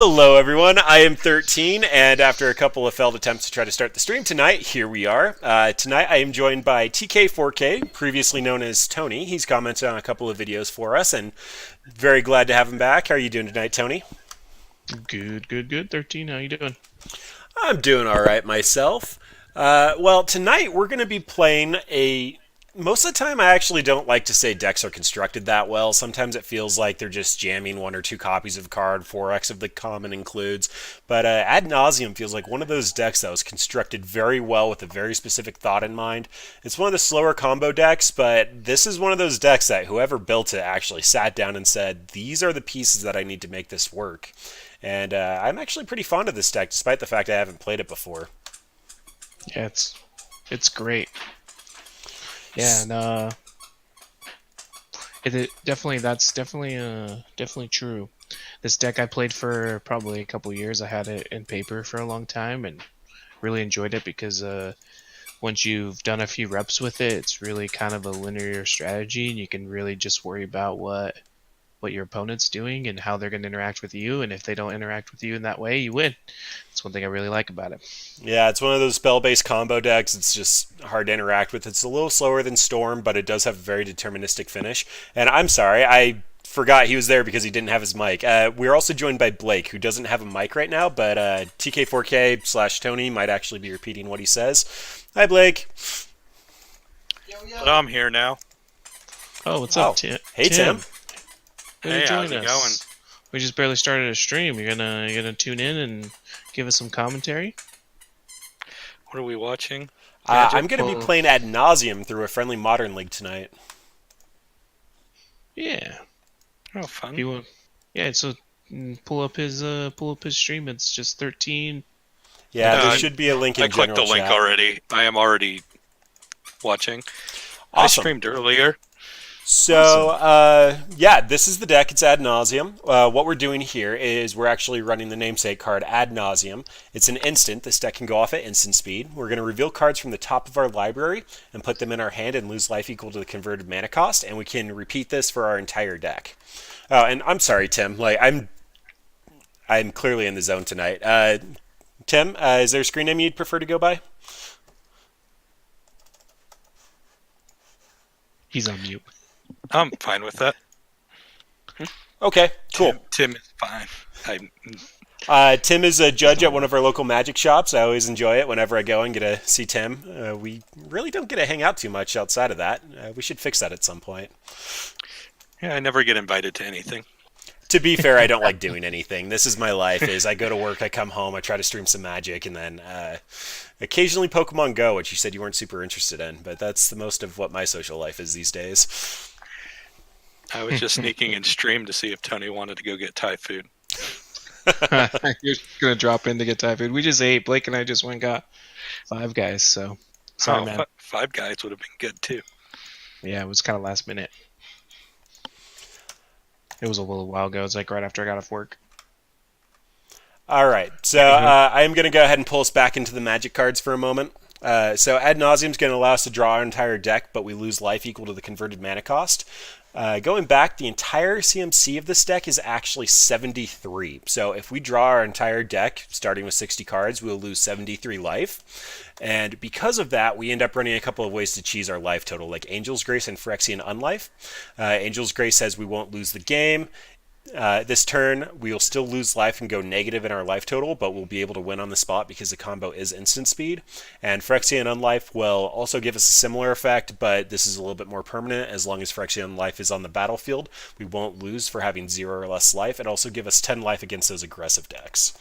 Hello, everyone. I am 13, and after a couple of failed attempts to try to start the stream tonight, here we are. Tonight, I am joined by TK4K, previously known as Tony. He's commented on a couple of videos for us, and very glad to have him back. How are you doing tonight, Tony? Good. 13, how you doing? I'm doing all right myself. Well, tonight we're going to be playing a. Most of the time, I actually don't like to say decks are constructed that well. Sometimes it feels like they're just jamming one or two copies of a card. 4x of the common includes. But Ad Nauseam feels like one of those decks that was constructed very well with a very specific thought in mind. It's one of the slower combo decks, but this is one of those decks that whoever built it actually sat down and said, these are the pieces that I need to make this work. And I'm actually pretty fond of this deck, despite the fact I haven't played it before. Yeah, it's great. Yeah, and that's definitely true. This deck I played for probably a couple years. I had it in paper for a long time and really enjoyed it because once you've done a few reps with it, it's really kind of a linear strategy, and you can really just worry about what your opponent's doing and how they're going to interact with you, and if they don't interact with you in that way, you win. That's one thing I really like about it. Yeah, it's one of those spell-based combo decks. It's just hard to interact with. It's a little slower than Storm, but it does have a very deterministic finish. And I'm sorry, I forgot he was there because he didn't have his mic. We're also joined by Blake, who doesn't have a mic right now, but TK4K/Tony might actually be repeating what he says. Hi, Blake. But I'm here now. Oh, what's up, Tim? Hey, Tim. Good Hey, to how's join it us. We just barely started a stream. You're gonna tune in and give us some commentary? What are we watching? I'm going to be Well, playing Ad Nauseam through a friendly Modern League tonight. yeah. Oh, fun. You want? Yeah. So pull up his stream. It's just 13. Yeah, there I- should be a link in I clicked the general link chat. already. I am already watching. I Awesome. streamed earlier. So, yeah, this is the deck. It's Ad Nauseam. What we're doing here is we're actually running the namesake card Ad Nauseam. It's an instant. This deck can go off at instant speed. We're going to reveal cards from the top of our library and put them in our hand and lose life equal to the converted mana cost, and we can repeat this for our entire deck. Oh, and I'm sorry, Tim. I'm clearly in the zone tonight. Tim, is there a screen name you'd prefer to go by? He's on mute. I'm fine with that. Okay, cool. Tim is fine. Tim is a judge at one of our local magic shops. I always enjoy it whenever I go and get to see Tim. We really don't get to hang out too much outside of that. We should fix that at some point. I never get invited to anything. To be fair, I don't like doing anything. This is my life. Is I go to work, I come home, I try to stream some Magic, and then occasionally Pokemon Go, which you said you weren't super interested in. But that's the most of what my social life is these days. I was just sneaking in stream to see if Tony wanted to go get Thai food. You're gonna drop in to get Thai food. We just ate. Blake and I just went and got Five Guys. So sorry, man. Five Guys would have been good too. Yeah, it was kind of last minute. It was a little while ago. It was like right after I got off work. All right, so I am going to go ahead and pull us back into the Magic cards for a moment. So Ad Nauseam is going to allow us to draw our entire deck, but we lose life equal to the converted mana cost. Going back, the entire CMC of this deck is actually 73. So if we draw our entire deck, starting with 60 cards, we'll lose 73 life. And because of that, we end up running a couple of ways to cheese our life total, like Angel's Grace and Phyrexian Unlife. Angel's Grace says we won't lose the game. This turn, we will still lose life and go negative in our life total, but we'll be able to win on the spot because the combo is instant speed. And Phyrexian Unlife will also give us a similar effect, but this is a little bit more permanent. As long as Phyrexian Unlife is on the battlefield, we won't lose for having 0 or less life. It also give us 10 life against those aggressive decks.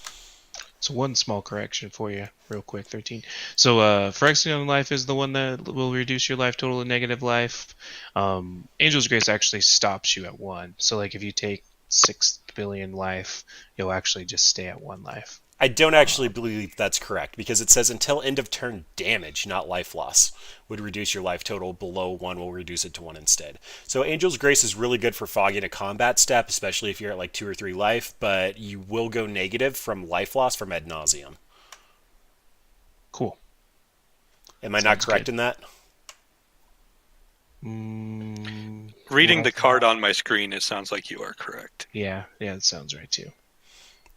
So one small correction for you, real quick, 13. So Phyrexian Life is the one that will reduce your life total to negative life. Angel's Grace actually stops you at 1. So like if you take 6 billion life, you'll actually just stay at 1 life. I don't actually believe that's correct because it says until end of turn damage, not life loss, would reduce your life total below 1, will reduce it to 1 instead. So Angel's Grace is really good for fogging a combat step, especially if you're at like 2 or 3 life, but you will go negative from life loss from Ad Nauseam. Cool. Am I not correct in that? Reading the card on my screen, it sounds like you are correct. Yeah, that sounds right too.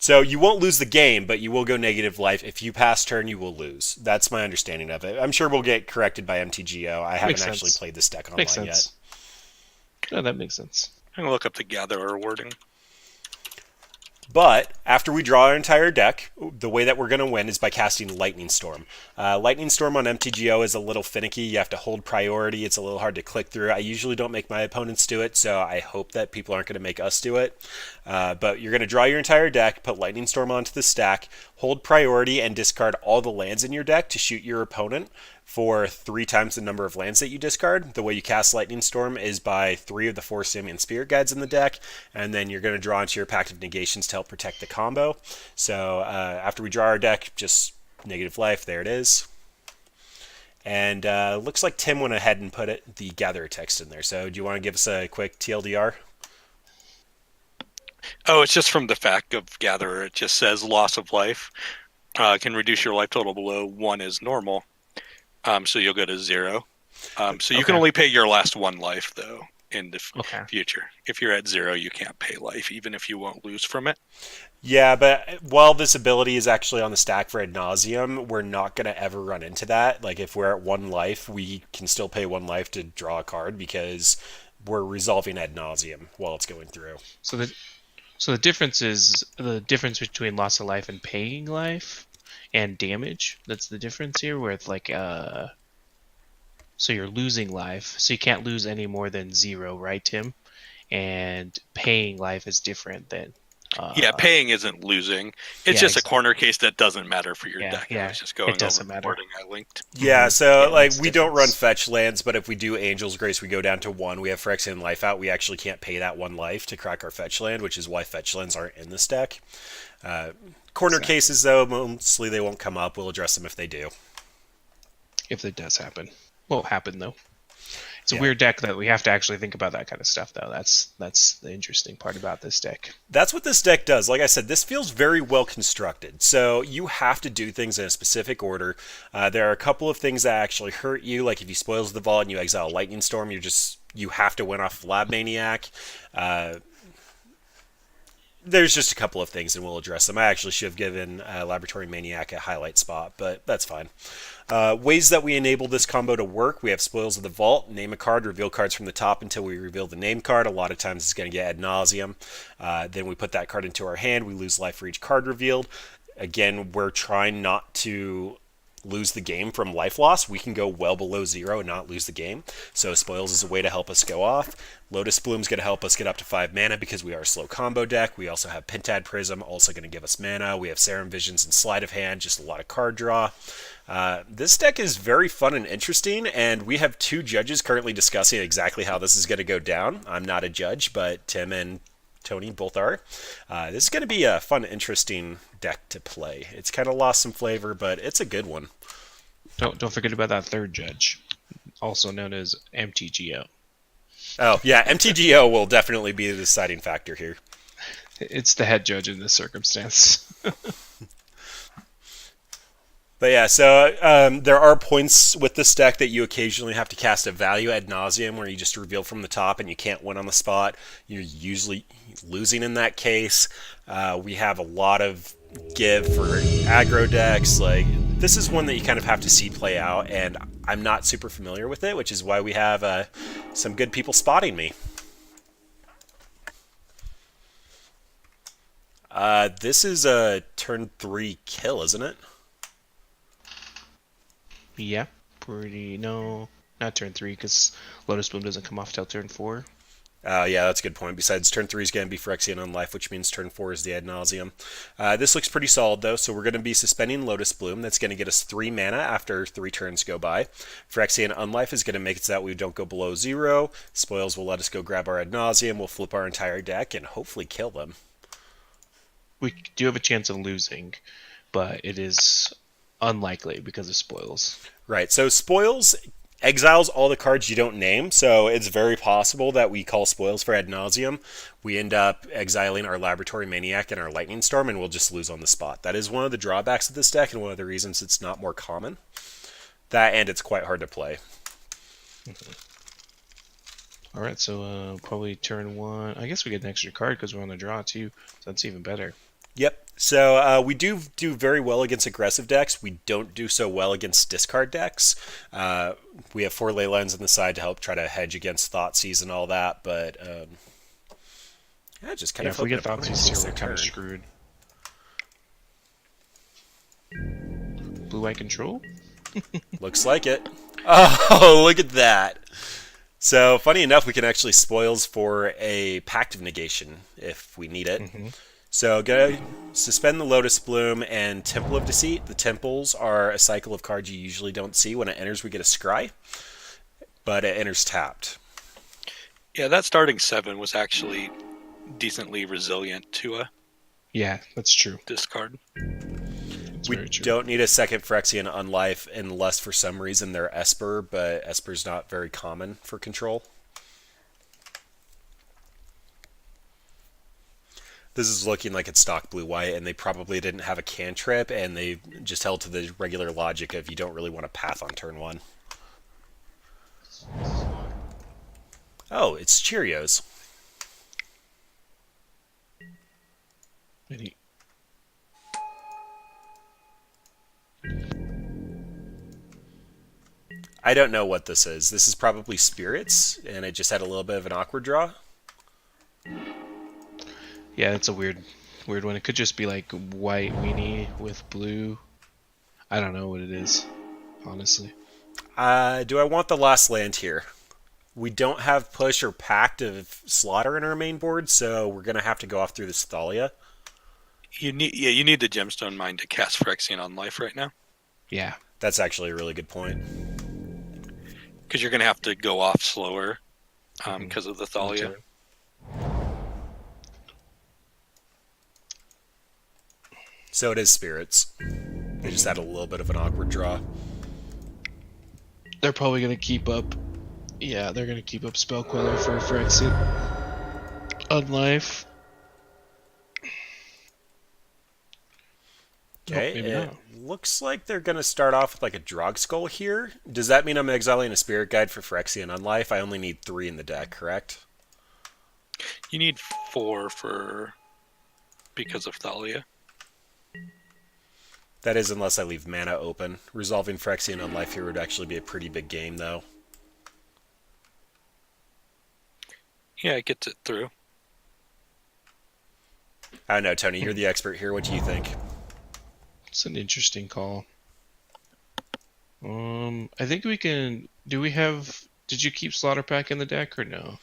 So you won't lose the game, but you will go negative life. If you pass turn, you will lose. That's my understanding of it. I'm sure we'll get corrected by mtgo. I haven't Makes actually sense. played this deck Makes online sense. No, that makes sense. I'm gonna look up the gatherer wording. But after we draw our entire deck, the way that we're going to win is by casting Lightning Storm. Lightning Storm on MTGO is a little finicky. You have to hold priority. It's a little hard to click through. I usually don't make my opponents do it, so I hope that people aren't going to make us do it. But you're going to draw your entire deck, put Lightning Storm onto the stack, hold priority, and discard all the lands in your deck to shoot your opponent for 3 times the number of lands that you discard. The way you cast Lightning Storm is by 3 of the 4 Simian Spirit Guides in the deck, and then you're going to draw into your Pact of Negations to help protect the combo. So after we draw our deck, just negative life, there it is. And looks like Tim went ahead and put the Gatherer text in there. So do you want to give us a quick TLDR? Oh, it's just from the fact of gatherer. It just says loss of life can reduce your life total below 1 is normal. So you'll go to 0. So you can only pay your last 1 life, though, in the future. If you're at 0, you can't pay life, even if you won't lose from it. Yeah, but while this ability is actually on the stack for Ad Nauseam, we're not going to ever run into that. Like, if we're at 1 life, we can still pay 1 life to draw a card because we're resolving Ad Nauseam while it's going through. So the difference is the difference between loss of life and paying life and damage. That's the difference here, where it's like so you're losing life, so you can't lose any more than 0, right, Tim? And paying life is different than paying isn't losing. It's just a corner case that doesn't matter for your deck. Yeah, I was just going it doesn't over matter. the wording I linked. Yeah, so like we difference. don't run fetch lands, but if we do Angel's Grace, we go down to 1. We have Phyrexian Life out. We actually can't pay that 1 life to crack our fetch land, which is why fetch lands aren't in this deck. Corner cases, though, mostly they won't come up. We'll address them if they do. If it does happen. Won't happen, though. It's a weird deck that we have to actually think about that kind of stuff, though. That's the interesting part about this deck. That's what this deck does. Like I said, this feels very well constructed. So you have to do things in a specific order. There are a couple of things that actually hurt you, like if you spoils the vault and you exile Lightning Storm, you have to win off Lab Maniac. There's just a couple of things, and we'll address them. I actually should have given Laboratory Maniac a highlight spot, but that's fine. Ways that we enable this combo to work: we have Spoils of the Vault, name a card, reveal cards from the top until we reveal the name card. A lot of times it's going to get Ad Nauseam. Then we put that card into our hand. We lose life for each card revealed. Again, we're trying not to lose the game from life loss. We can go well below 0 and not lose the game. So Spoils is a way to help us go off. Lotus Bloom's going to help us get up to 5 mana because we are a slow combo deck. We also have Pentad Prism, also going to give us mana. We have Serum Visions and Sleight of Hand, just a lot of card draw. This deck is very fun and interesting, and we have 2 judges currently discussing exactly how this is going to go down. I'm not a judge, but Tim and Tony both are. This is going to be a fun, interesting deck to play. It's kind of lost some flavor, but it's a good one. Don't forget about that third judge, also known as MTGO. Oh, yeah, MTGO will definitely be the deciding factor here. It's the head judge in this circumstance. But yeah, so there are points with this deck that you occasionally have to cast a value Ad Nauseam where you just reveal from the top and you can't win on the spot. You're usually losing in that case. We have a lot of give for aggro decks. Like, this is one that you kind of have to see play out, and I'm not super familiar with it, which is why we have some good people spotting me. This is a turn 3 kill, isn't it? Yeah, no, not turn 3 because Lotus Bloom doesn't come off till turn 4. Yeah, that's a good point. Besides, turn 3 is going to be Phyrexian on life, which means turn 4 is the Ad Nauseam. This looks pretty solid, though, so we're going to be suspending Lotus Bloom. That's going to get us 3 mana after 3 turns go by. Phyrexian Unlife is going to make it so that we don't go below 0. Spoils will let us go grab our Ad Nauseam. We'll flip our entire deck and hopefully kill them. We do have a chance of losing, but it is unlikely because of Spoils. Right, so Spoils exiles all the cards you don't name, so it's very possible that we call Spoils for Ad Nauseam. We end up exiling our Laboratory Maniac and our Lightning Storm, and we'll just lose on the spot. That is one of the drawbacks of this deck, and one of the reasons it's not more common. That, and it's quite hard to play. All right, so probably turn 1. I guess we get an extra card because we're on the draw, too, so that's even better. Yep. So we do very well against aggressive decks. We don't do so well against discard decks. Uh, we have 4 ley lines on the side to help try to hedge against Thoughtseize and all that, but yeah, just kind Yeah, of if we hoping get opponent Thoughtseize here, takes we're their kind turn. of screwed. Blue-white control? Looks like it. Oh, look at that. So, funny enough, we can actually spoils for a Pact of Negation if we need it. Mm-hmm. So, go suspend the Lotus Bloom and Temple of Deceit. The temples are a cycle of cards you usually don't see. When it enters, we get a scry, but it enters tapped. Yeah, that starting 7 was actually decently resilient to a Yeah, that's true. discard. That's We very true. don't need a second Phyrexian Unlife unless for some reason they're Esper, but Esper's not very common for control. This is looking like it's stock blue-white, and they probably didn't have a cantrip, and they just held to the regular logic of you don't really want a path on turn 1. Oh, it's Cheerios. Any- I don't know what this is. This is probably Spirits, and it just had a little bit of an awkward draw. Yeah, it's a weird one. It could just be like white weenie with blue. I don't know what it is, honestly. Do I want the last land here? We don't have Push or Pact of Slaughter in our main board, so we're going to have to go off through this Thalia. You need the gemstone mine to cast Phyrexian on life right now. Yeah. That's actually a really good point. Because you're going to have to go off slower because of the Thalia. So it is Spirits. They just had a little bit of an awkward draw. They're probably going to keep up. Yeah, they're going to keep up Spell Queller for Phyrexian on life. Okay, maybe it not. looks like they're going to start off with like a Drog Skull here. Does that mean I'm exiling a Spirit Guide for Phyrexian Unlife? I only need 3 in the deck, correct? You need 4 for because of Thalia. That is unless I leave mana open. Resolving Phyrexian Unlife here would actually be a pretty big game, though. Yeah, it gets it through. I don't know, Tony, you're the expert here. What do you think? It's an interesting call. I think we can. Do we have? Did you keep Slaughter Pack in the deck or no?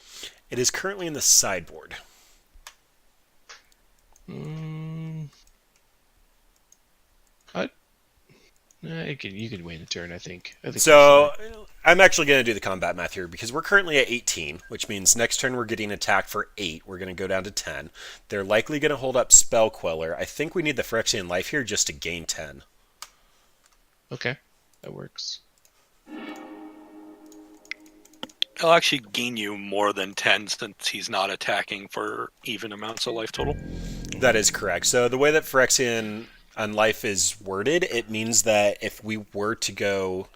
It is currently in the sideboard. You can wait a turn. I think So I'm actually going to do the combat math here because we're currently at 18, which means next turn we're getting attacked for 8. We're going to go down to 10. They're likely going to hold up Spell Queller. I think we need the Phyrexian Life here just to gain 10. Okay, that works. He'll actually gain you more than 10 since he's not attacking for even amounts of life total. That is correct. So the way that Phyrexian Unlife is worded, it means that if we were to go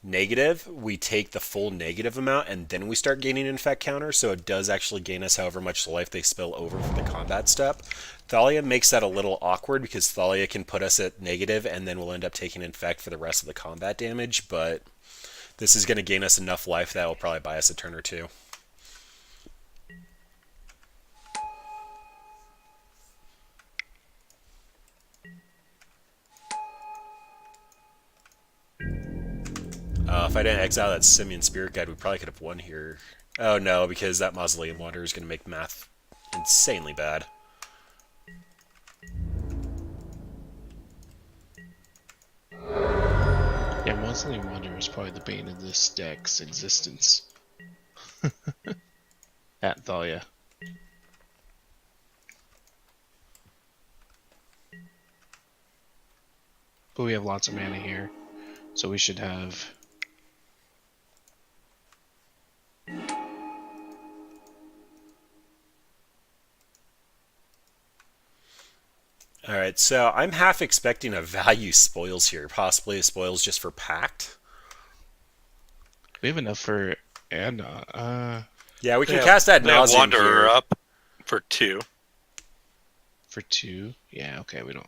negative, we take the full negative amount and then we start gaining infect counter, so it does actually gain us however much life they spill over for the combat step. Thalia makes that a little awkward because Thalia can put us at negative and then we'll end up taking infect for the rest of the combat damage, but this is going to gain us enough life that will probably buy us a turn or two. If I didn't exile that Simian Spirit Guide, we probably could have won here. Oh no, because that Mausoleum Wanderer is going to make math insanely bad. Yeah, Mausoleum Wanderer is probably the bane of this deck's existence. At Thalia. But we have lots of mana here, so we should have. Alright, so I'm half expecting a value spoils here, possibly a spoils just for Pact. We have enough for Ad Yeah, we can cast Ad They have Nauseam Wanderer here. up for 2. For 2? Yeah, okay, we don't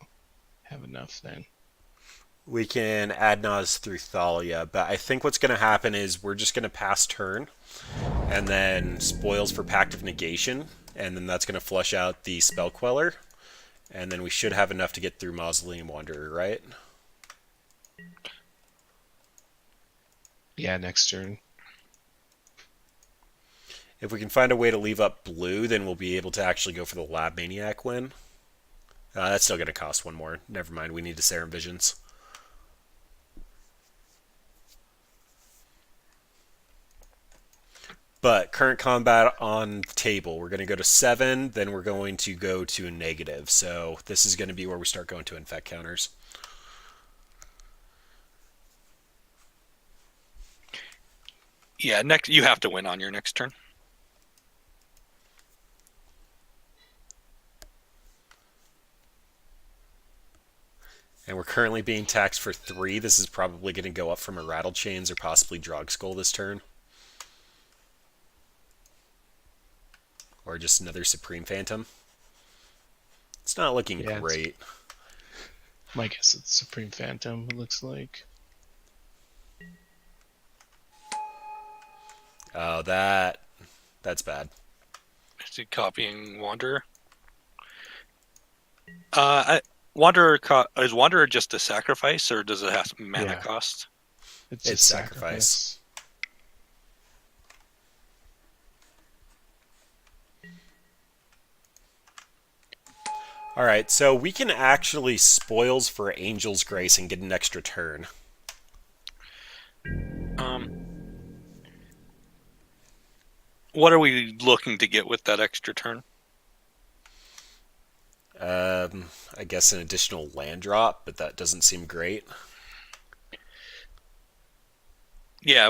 have enough then. We can Ad Nause through Thalia, but I think what's going to happen is we're just going to pass turn, and then Spoils for Pact of Negation, and then that's going to flush out the Spell Queller, and then we should have enough to get through Mausoleum Wanderer, right? Yeah, next turn. If we can find a way to leave up blue, then we'll be able to actually go for the Lab Maniac win. That's still going to cost 1 more. Never mind, we need to Serum Visions. But current combat on the table, we're going to go to 7, then we're going to go to a negative. So this is going to be where we start going to infect counters. Yeah, next you have to win on your next turn. And we're currently being taxed for 3. This is probably going to go up from a Rattle Chains or possibly Drog Skull this turn. Or just another Supreme Phantom. It's not looking great. My guess it's Supreme Phantom, it looks like. Oh, that's bad. Is he copying Wanderer? Is Wanderer just a sacrifice, or does it have mana cost? It's sacrifice. Alright, so we can actually Spoils for Angel's Grace and get an extra turn. What are we looking to get with that extra turn? I guess an additional land drop, but that doesn't seem great. Yeah,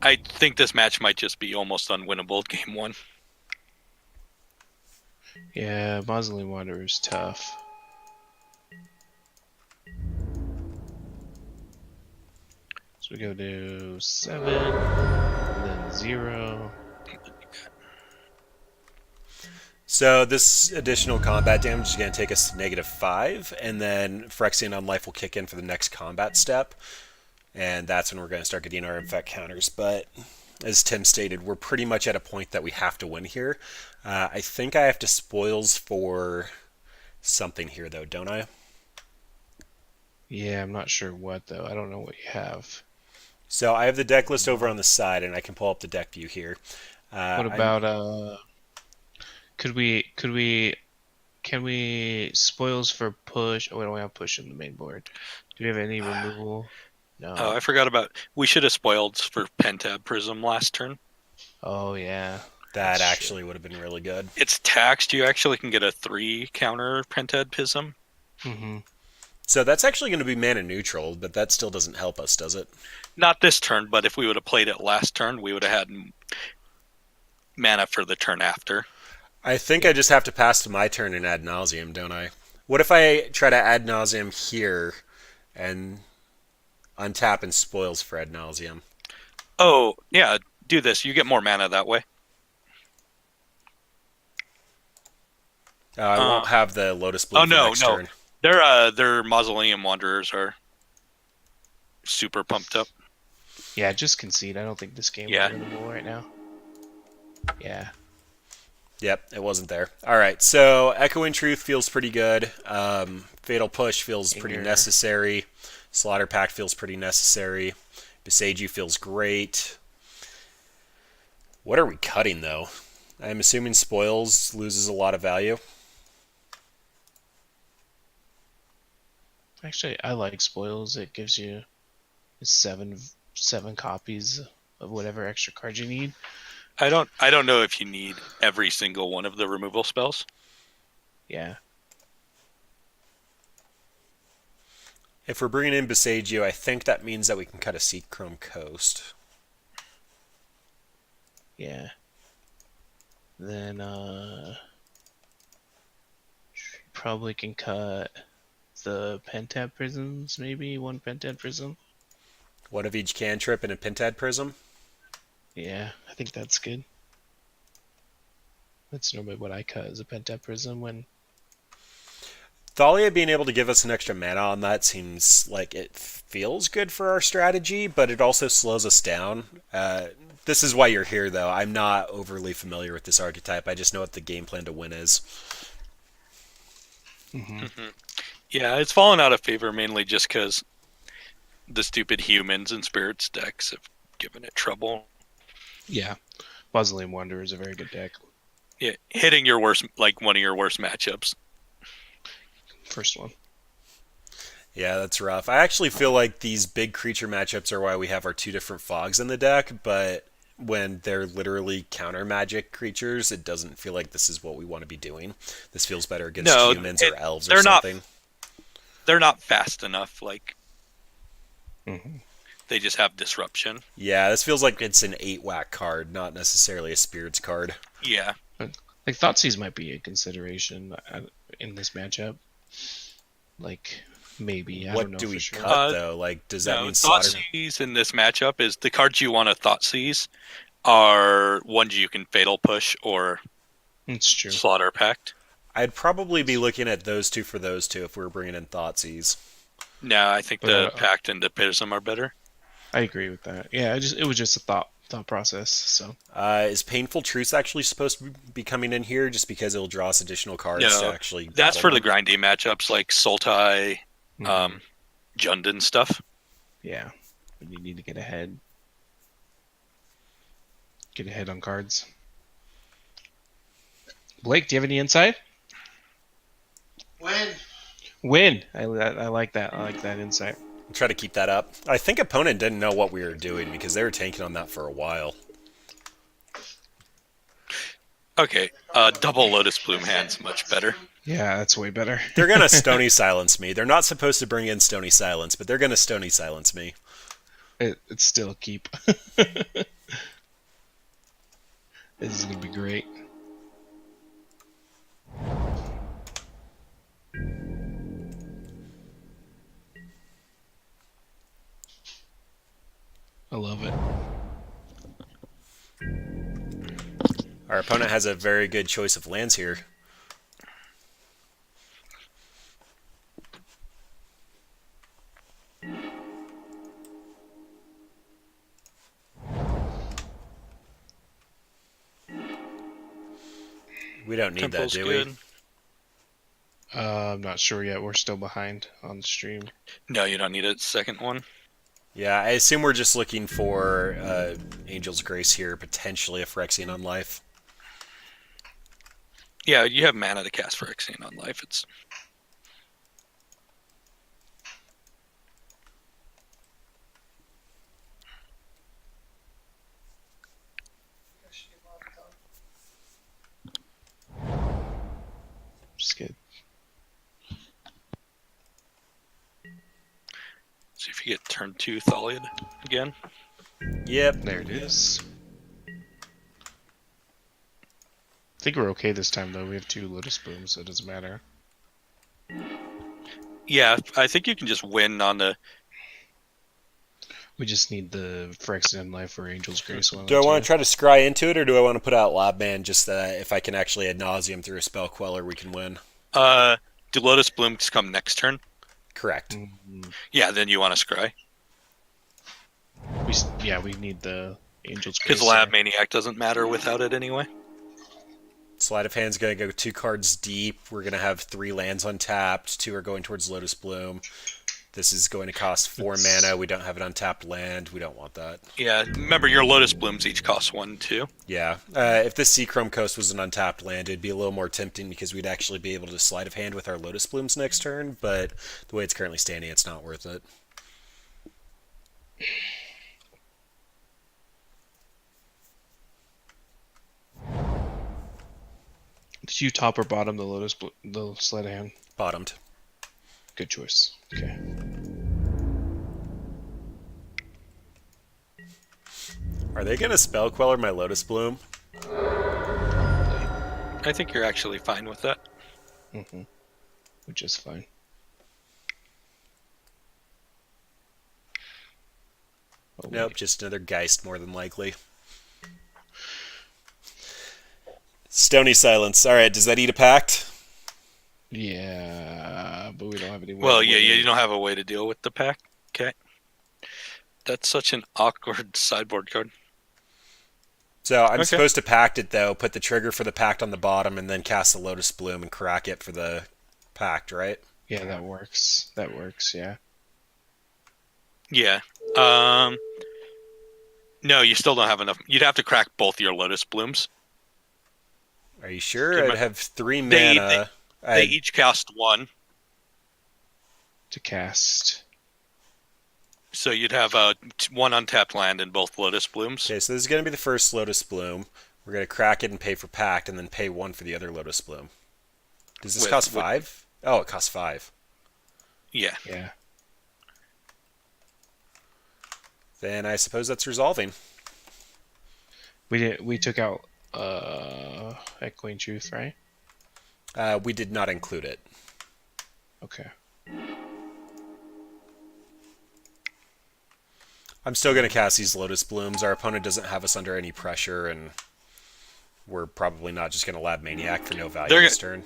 I think this match might just be almost unwinnable game 1. Yeah, Mausoleum Wanderer is tough. So we go to 7, and then 0. So this additional combat damage is going to take us to -5, and then Phyrexian Unlife will kick in for the next combat step, and that's when we're going to start getting our infect counters. But as Tim stated, we're pretty much at a point that we have to win here. I think I have to Spoils for something here, though, don't I? Yeah, I'm not sure what, though. I don't know what you have. So I have the deck list over on the side, and I can pull up the deck view here. What about, can we Spoils for push? Oh, we don't have push in the main board. Do we have any removal? No. Oh, I forgot about. We should have spoiled for Pentab Prism last turn. Oh, yeah. That actually would have been really good. It's taxed. You actually can get a 3 counter Pentab Prism. Mm-hmm. So that's actually going to be mana neutral, but that still doesn't help us, does it? Not this turn, but if we would have played it last turn, we would have had mana for the turn after. I think I just have to pass to my turn and Ad Nauseam, don't I? What if I try to Ad Nauseam here and untap and Spoils for Ad Nauseam? Oh, yeah, do this. You get more mana that way. I won't have the Lotus Blue for next turn. Their Mausoleum Wanderers are super pumped up. Yeah, just concede. I don't think this game is winnable right now. Yeah. Yep, it wasn't there. All right, so Echoing Truth feels pretty good. Fatal Push feels pretty necessary. Slaughter Pact feels pretty necessary. Besage You feels great. What are we cutting, though? I'm assuming Spoils loses a lot of value. Actually, I like Spoils. It gives you seven copies of whatever extra card you need. I don't know if you need every single one of the removal spells. Yeah. If we're bringing in Besage You, I think that means that we can cut a Seek Chrome Coast. Yeah. Then probably can cut the Pentab Prisms, maybe one Pentab Prism. One of each cantrip and a Pentad Prism? Yeah, I think that's good. That's normally what I cut as a Penta Prism when. Thalia being able to give us an extra mana on that seems like it feels good for our strategy, but it also slows us down. This is why you're here, though. I'm not overly familiar with this archetype. I just know what the game plan to win is. Yeah, it's fallen out of favor mainly just because the stupid humans and spirits decks have given it trouble. Yeah, Puzzling Wonder is a very good deck. Yeah, hitting your worst, like one of your worst matchups. First one. Yeah, that's rough. I actually feel like these big creature matchups are why we have our two different fogs in the deck, but when they're literally counter magic creatures, it doesn't feel like this is what we want to be doing. This feels better against humans or elves or something. They're not fast enough. Like Mm-hmm. they just have disruption. Yeah, this feels like it's an 8-whack card, not necessarily a spirits card. Yeah. Like Thoughtseize might be a consideration in this matchup. Like maybe I don't know What do for we sure. cut though? Like, does that mean slaughter? Thoughtseize in this matchup is the cards you want to Thoughtseize are ones you can Fatal Push or It's true. Slaughter Pact. I'd probably be looking at those two for those two if we were bringing in Thoughtseize. No, I think the Pact and the Prism are better. I agree with that. Yeah, it was just a thought process. So is Painful Truce actually supposed to be coming in here just because it'll draw us additional cards to actually? That's for the grindy matchups like Sultai, Jundin stuff. Yeah, when you need to get ahead. Get ahead on cards. Blake, do you have any insight? Win. I like that. I like that insight. I'll try to keep that up. I think opponent didn't know what we were doing because they were tanking on that for a while. Okay, double Lotus Plume hand's much better. Yeah, that's way better. They're gonna Stony Silence me. They're not supposed to bring in Stony Silence, but they're gonna Stony Silence me. It's still a keep. This is gonna be great. I love it. Our opponent has a very good choice of lands here. We don't need Temple's that, do good. we? I'm not sure yet. We're still behind on the stream. No, you don't need a second one. Yeah, I assume we're just looking for Angel's Grace here, potentially a Phyrexian on life. Yeah, you have mana to cast Phyrexian on life. It's Just good. see if you get turn 2 Thaliad again. Yep. There it is. I think we're okay this time, though. We have 2 Lotus Blooms, so it doesn't matter. Yeah, I think you can just win on the. We just need the Phyrexian Life or Angel's Grace one. Do I want to try to scry into it, or do I want to put out Lobman just if I can actually Ad Nauseam through a Spell Queller, we can win? Do Lotus Blooms come next turn? Correct. Yeah, then you want to scry. We need the Angel's Grace. Because Lab Maniac doesn't matter without it anyway. Sleight of Hand's going to go 2 cards deep. We're going to have 3 lands untapped. 2 are going towards Lotus Bloom. This is going to cost 4 mana. We don't have an untapped land. We don't want that. Yeah, remember your Lotus Blooms each cost 1 too. Yeah. If this Seachrome Coast was an untapped land, it'd be a little more tempting because we'd actually be able to Sleight of Hand with our Lotus Blooms next turn, but the way it's currently standing, it's not worth it. Did you top or bottom the the Sleight of Hand? Bottomed. Good choice. Okay. Are they going to Spell Queller my Lotus Bloom? I think you're actually fine with that. Which is fine. Oh, Nope, wait. just another Geist more than likely. Stony Silence. All right, does that eat a pact? Yeah, but we don't have any way. Well, yeah, you don't have a way to deal with the pack. Okay. That's such an awkward sideboard card. So I'm Okay. supposed to pact it, though, put the trigger for the pact on the bottom, and then cast the Lotus Bloom and crack it for the pact, right? Yeah, that works. That works, yeah. Yeah. No, you still don't have enough. You'd have to crack both your Lotus Blooms. Are you sure? Okay, I'd have 3 They- mana. They each cast 1. To cast. So you'd have 1 untapped land in both Lotus Blooms. Okay, so this is going to be the first Lotus Bloom. We're going to crack it and pay for pact, and then pay 1 for the other Lotus Bloom. Does this cost 5? Oh, it costs 5. Yeah. Yeah. Then I suppose that's resolving. We took out Echoing Truth, right? We did not include it. Okay. I'm still going to cast these Lotus Blooms. Our opponent doesn't have us under any pressure, and we're probably not just going to Lab Maniac for no value this turn.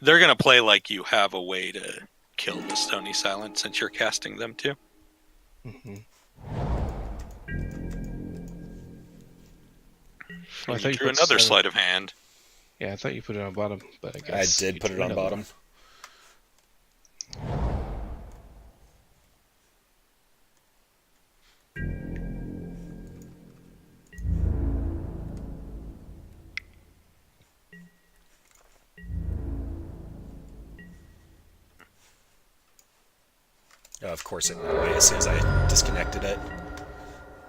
They're going to play like you have a way to kill the Stony Silence since you're casting them too. Mm-hmm. I thought you drew another sleight of hand. Yeah, I thought you put it on bottom, but I guess I did put it on bottom. Oh, of course it went away as soon as I disconnected it.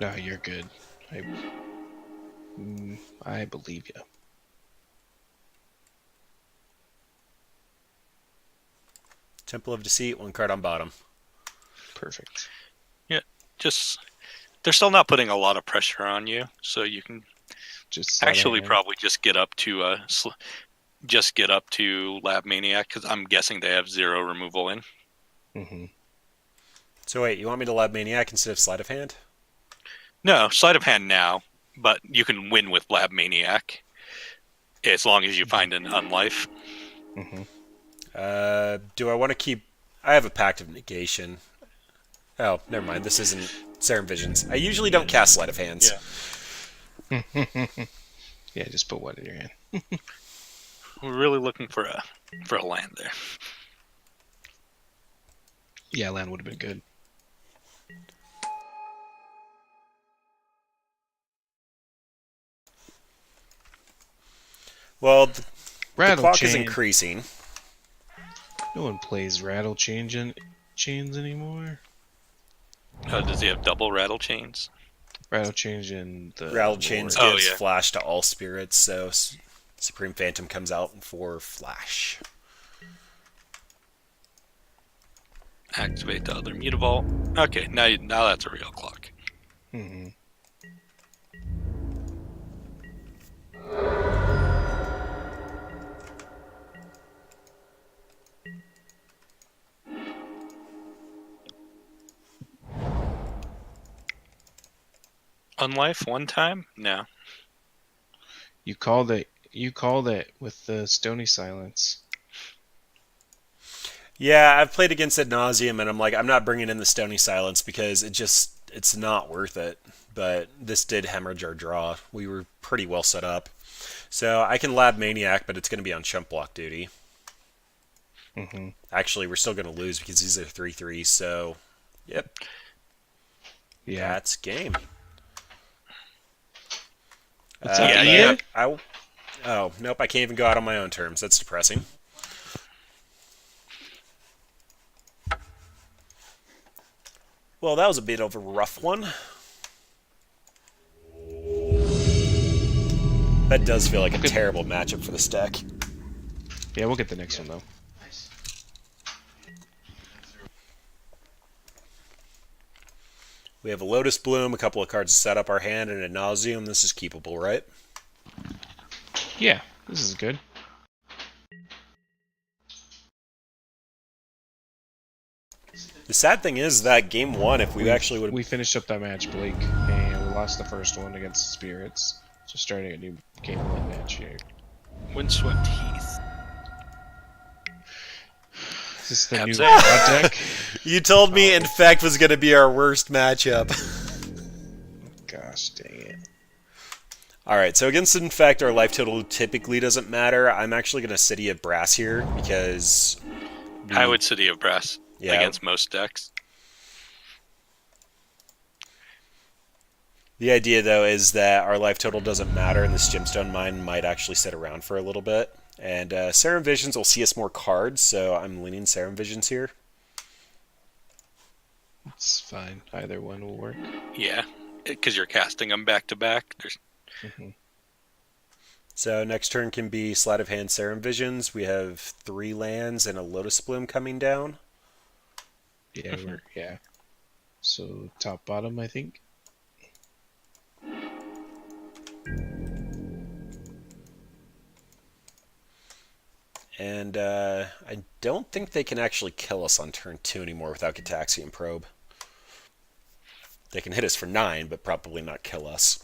No, you're good. I believe you. Temple of Deceit, 1 card on bottom. Perfect. Yeah, they're still not putting a lot of pressure on you, so you can Just actually probably just get up to Lab Maniac because I'm guessing they have 0 removal in. Mm-hmm. So wait, you want me to Lab Maniac instead of Sleight of Hand? No, sleight of hand now, but you can win with Lab Maniac as long as you find an unlife. Mm-hmm. Do I want to keep... I have a Pact of Negation. Oh, never mind. This isn't Serum Visions. I usually don't cast Sleight of Hands. Yeah. Yeah, just put 1 in your hand. We're really looking for a land there. Yeah, land would have been good. Well, the Rattle clock is chain. increasing. No one plays rattle chains anymore. Does he have double rattle chains? Rattle change in the Rattle Chains Oh, gives yeah. flash to all spirits, so Supreme Phantom comes out for flash. Activate the other mutavault. Okay, now that's a real clock. Mm-hmm. Unlife 1 time? No. You called it. You called it with the Stony Silence. Yeah, I've played against Ad Nauseam, and I'm like, I'm not bringing in the Stony Silence because it's not worth it. But this did hemorrhage our draw. We were pretty well set up. So I can Lab Maniac, but it's going to be on chump block duty. Mm-hmm. Actually, we're still going to lose because these are 3/3, so yep. Yeah. That's game. What's up, yeah, Ian? Oh, nope, I can't even go out on my own terms. That's depressing. Well, that was a bit of a rough one. That does feel like a terrible matchup for this deck. Yeah, we'll get the next one though. We have a Lotus Bloom, a couple of cards to set up our hand, and a Nauseam. This is keepable, right? Yeah, this is good. The sad thing is that game 1, if we actually would have... We finished up that match, Blake, and we lost the first one against the Spirits. So starting a new game one match here. Windswept Heath. Is this the new Absent. quad deck? You told me Infect was going to be our worst matchup. Gosh dang it. Alright, so against Infect, our life total typically doesn't matter. I'm actually going to City of Brass here because... I would City of Brass Yeah. against most decks. The idea, though, is that our life total doesn't matter, and this Gemstone Mine might actually sit around for a little bit. And Serum Visions will see us more cards, so I'm leaning Serum Visions here. It's fine. Either one will work. Yeah, because you're casting them back to back. So next turn can be Sleight of Hand Serum Visions. We have 3 lands and a Lotus Bloom coming down. Yeah, yeah. So top bottom, I think. And I don't think they can actually kill us on turn 2 anymore without Gataxian Probe. They can hit us for 9, but probably not kill us.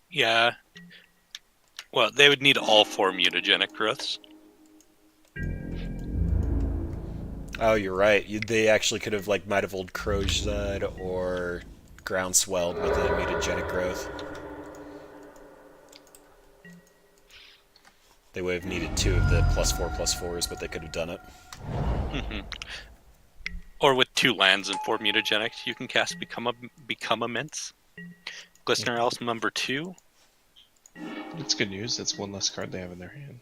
Yeah. Well, they would need all 4 mutagenic growths. Oh, you're right. They actually could have might have old Crozud or Groundswelled with a mutagenic growth. They would have needed 2 of the +4/+4s, but they could have done it. Or with 2 lands and 4 mutagenics, you can cast Become Immense. Glistener Elf number 2. It's good news. That's one less card they have in their hand.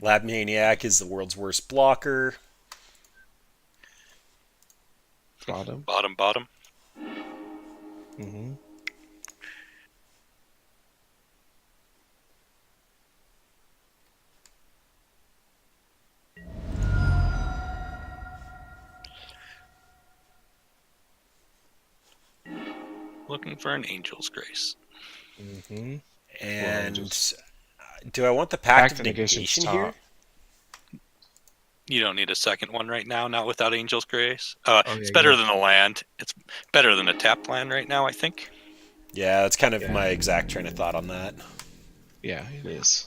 Lab Maniac is the world's worst blocker. Bottom. Bottom. Mm-hmm. Looking for an Angel's Grace. Mm-hmm. And do I want the Pact of Negation's Negation here? You don't need a second one right now, not without Angel's Grace. yeah, It's better than a land. It's better than a tapped land right now, I think. Yeah, that's kind of my exact train of thought on that. Yeah, it is.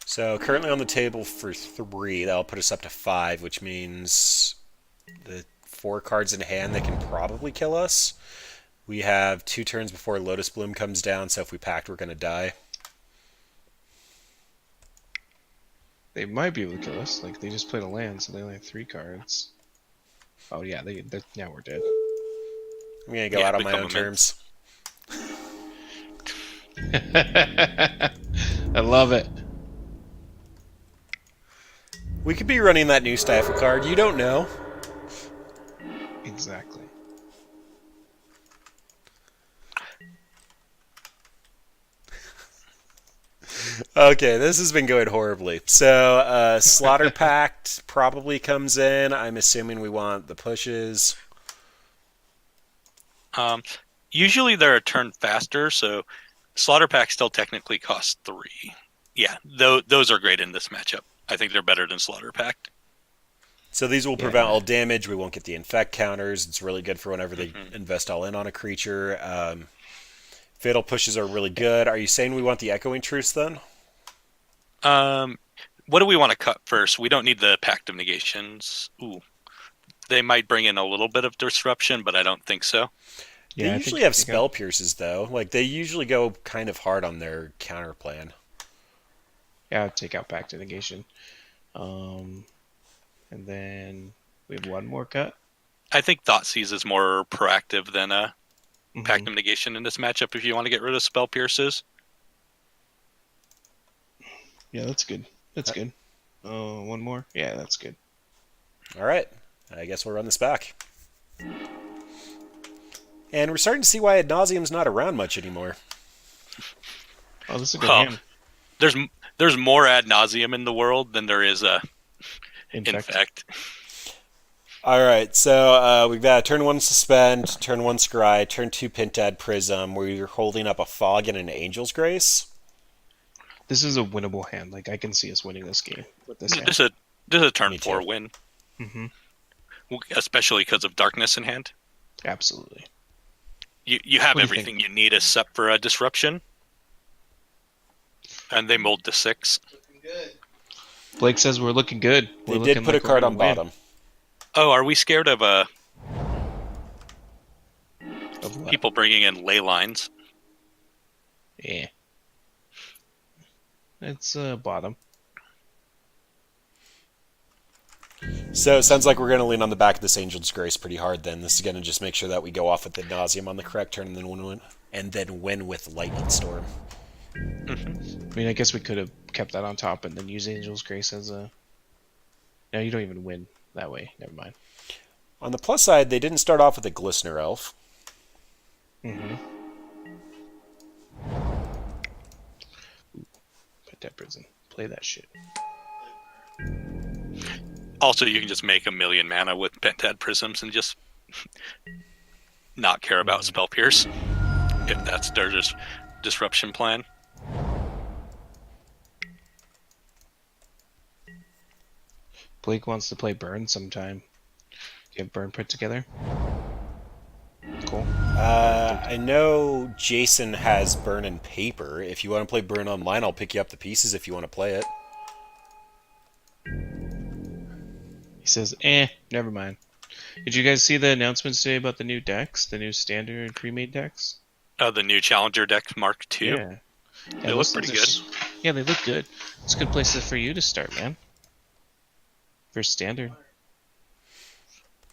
So currently on the table for 3, that'll put us up to 5, which means the 4 cards in hand that can probably kill us. We have 2 turns before Lotus Bloom comes down, so if we pact, we're going to die. They might be able to kill us. Like, they just played a land, so they only have 3 cards. Oh, yeah, now we're dead. I'm going to go out on my own terms. I love it. We could be running that new Stifle card. You don't know. Exactly. Okay, this has been going horribly. So, Slaughter Pact probably comes in. I'm assuming we want the pushes. Usually they're a turn faster, so Slaughter Pack still technically costs 3. Yeah, those are great in this matchup. I think they're better than Slaughter Pact. So these will prevent all damage. We won't get the infect counters. It's really good for whenever they invest all in on a creature. Fatal pushes are really good. Are you saying we want the Echoing Truce then? What do we want to cut first? We don't need the Pact of Negations. Ooh. They might bring in a little bit of disruption, but I don't think so. They usually have Spell Pierces, though. Like, they usually go kind of hard on their counter plan. Yeah, I'd take out Pact of Negation. And then we have one more cut. I think Thoughtseize is more proactive than a Pact of Negation in this matchup if you want to get rid of Spell Pierces. Yeah, that's good. That's good. One more? Yeah, that's good. All right. I guess we'll run this back. And we're starting to see why Ad Nauseam's not around much anymore. Oh, this is a good hand. There's more Ad Nauseam in the world than there is Infect. All right, so we've got turn 1 Suspend, turn 1 Scry, turn 2 Pintad Prism. We're holding up a Fog and an Angel's Grace. This is a winnable hand. Like, I can see us winning this game with this hand. This is a turn Me 4 too. win, Mm-hmm. especially because of darkness in hand. Absolutely. You have What do you everything you need except for a disruption, and they mold to 6. Blake says we're looking good. We're They looking did put like a card we're on gonna win. bottom. Oh, are we scared of Of what? people bringing in ley lines? Yeah. It's bottom. So it sounds like we're going to lean on the back of this Angel's Grace pretty hard then. This is going to just make sure that we go off with Ad Nauseam on the correct turn and then win with Lightning Storm. I mean, I guess we could have kept that on top and then use Angel's Grace as a... No, you don't even win that way. Never mind. On the plus side, they didn't start off with a Glistener Elf. Mm-hmm. Put that prison. Play that shit. Also, you can just make 1,000,000 mana with Pentad Prisms and just not care about Spell Pierce, if that's their disruption plan. Blake wants to play Burn sometime. Get Burn put together. Cool. I know Jason has Burn and Paper. If you want to play Burn online, I'll pick you up the pieces if you want to play it. He says, never mind. Did you guys see the announcements today about the new decks? The new standard pre-made decks? The new Challenger deck Mark II. Yeah. They look pretty good. Yeah, they look good. It's a good place for you to start, man. For standard.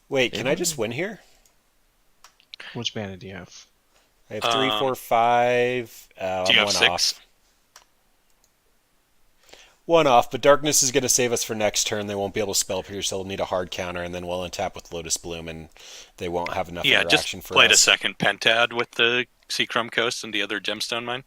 Wait, can I just win here? Which mana do you have? I have 3, 4, 5. Do you I'm have one 6? off. One off, but Darkness is going to save us for next turn. They won't be able to Spell Pierce. They'll need a hard counter, and then we'll untap with Lotus Bloom, and they won't have enough interaction just for played us. a second Pentad with the Seacrum Coast and the other Gemstone Mine.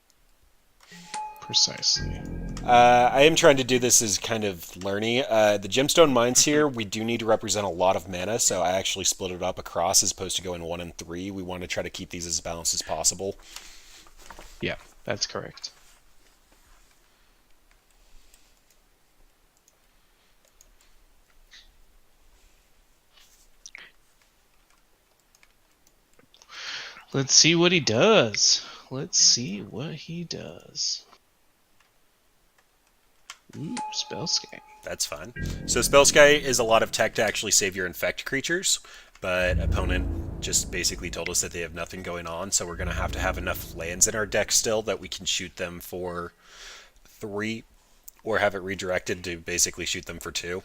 Precisely. I am trying to do this as kind of learny. The Gemstone Mines here, we do need to represent a lot of mana, so I actually split it up across as opposed to going 1 and 3. We want to try to keep these as balanced as possible. Yeah, that's correct. Let's see what he does. Let's see what he does. Ooh, Spellscape. That's fun. So Spellsky is a lot of tech to actually save your infect creatures, but opponent just basically told us that they have nothing going on, so we're going to have enough lands in our deck still that we can shoot them for 3, or have it redirected to basically shoot them for 2.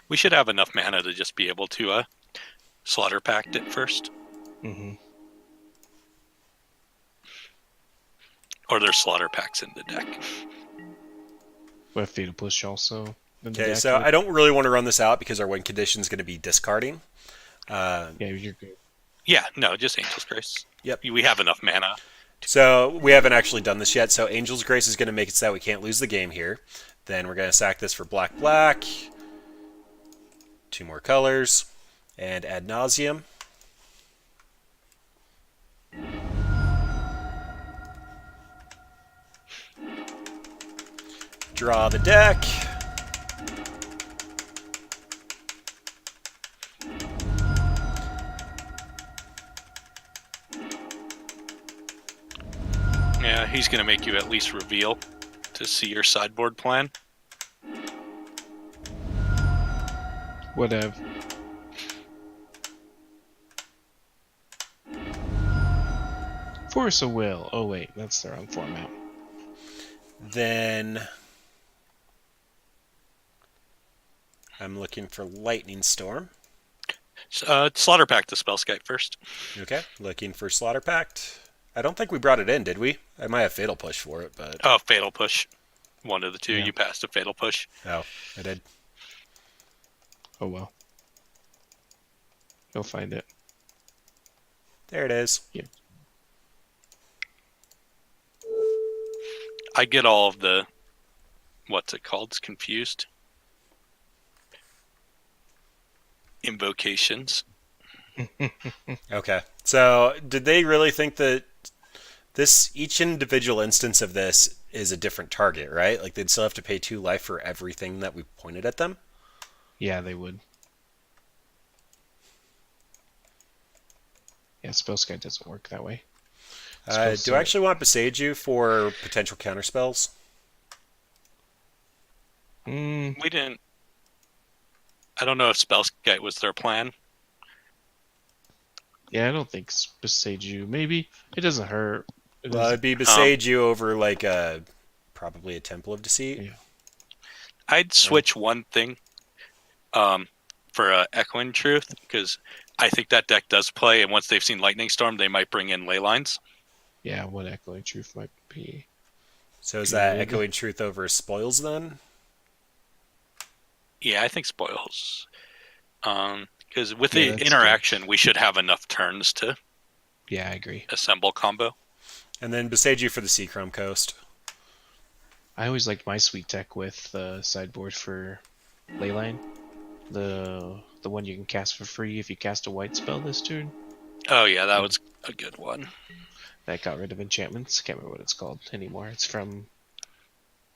We should have enough mana to just be able to Slaughter Pact it first. Mm-hmm. Or there's Slaughter Pacts in the deck. What if Fatal Push also? Okay, so I don't really want to run this out because our win condition is going to be discarding. Yeah, you're good. Yeah, no, just Angel's Grace. Yep. We have enough mana. So we haven't actually done this yet, so Angel's Grace is going to make it so that we can't lose the game here. Then we're going to sack this for black, black. 2 more colors. And Ad Nauseam. Draw the deck. Yeah, he's going to make you at least reveal to see your sideboard plan. Whatever. Force of Will. Oh wait, that's the wrong format. Then I'm looking for Lightning Storm. Slaughter Pact the Spellscape first. Okay, looking for Slaughter Pact. I don't think we brought it in, did we? I might have Fatal Push for it, but... Oh, Fatal Push. One of the two. Yeah. You passed a Fatal Push. Oh, I did. Oh well. You'll find it. There it is. Yeah. I get all of the... What's it called? It's confused. Invocations. Okay. So, did they really think that each individual instance of this is a different target, right? Like they'd still have to pay 2 life for everything that we pointed at them? Yeah, they would. Yeah, Spell Sky doesn't work that way. Do I actually want Besage You for potential counterspells? We didn't. I don't know if Spellskite was their plan. Yeah, I don't think Besage You. Maybe it doesn't hurt. Well, it'd be Besage You over like probably a Temple of Deceit. Yeah. I'd switch one thing for Echoing Truth, because I think that deck does play, and once they've seen Lightning Storm, they might bring in Ley Lines. Yeah, what Echoing Truth might be. So is that Echoing Truth over Spoils then? Yeah, I think Spoils. Because with the interaction, we should have enough turns to I agree. Assemble combo. And then Besage You for the Seachrome Coast. I always liked my sweet tech with sideboard for Leyline. The one you can cast for free if you cast a white spell this turn. Oh yeah, that was a good one. That got rid of enchantments. Can't remember what it's called anymore. It's from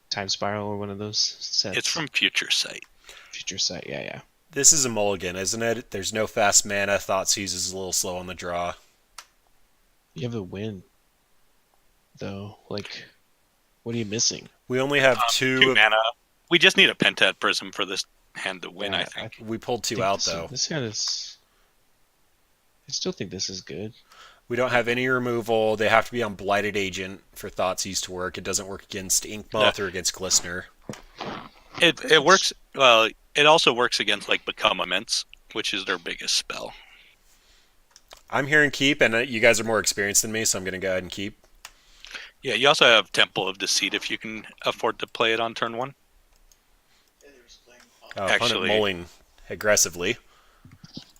Time Spiral or one of those sets. It's from Future Sight. Future Sight, yeah. This is a mulligan, isn't it? There's no fast mana. Thoughtseize is a little slow on the draw. You have the win, though. Like, what are you missing? We only have two mana. We just need a Pentad Prism for this hand to win, I think. We pulled 2 out, though. This hand is... I still think this is good. We don't have any removal. They have to be on Blighted Agent for Thoughtseize to work. It doesn't work against Inkmoth or against Glistener. It works... Well, it also works against, like, Become Immense, which is their biggest spell. I'm hearing keep, and you guys are more experienced than me, so I'm going to go ahead and keep. Yeah, you also have Temple of Deceit if you can afford to play it on turn 1. Opponent mulling aggressively.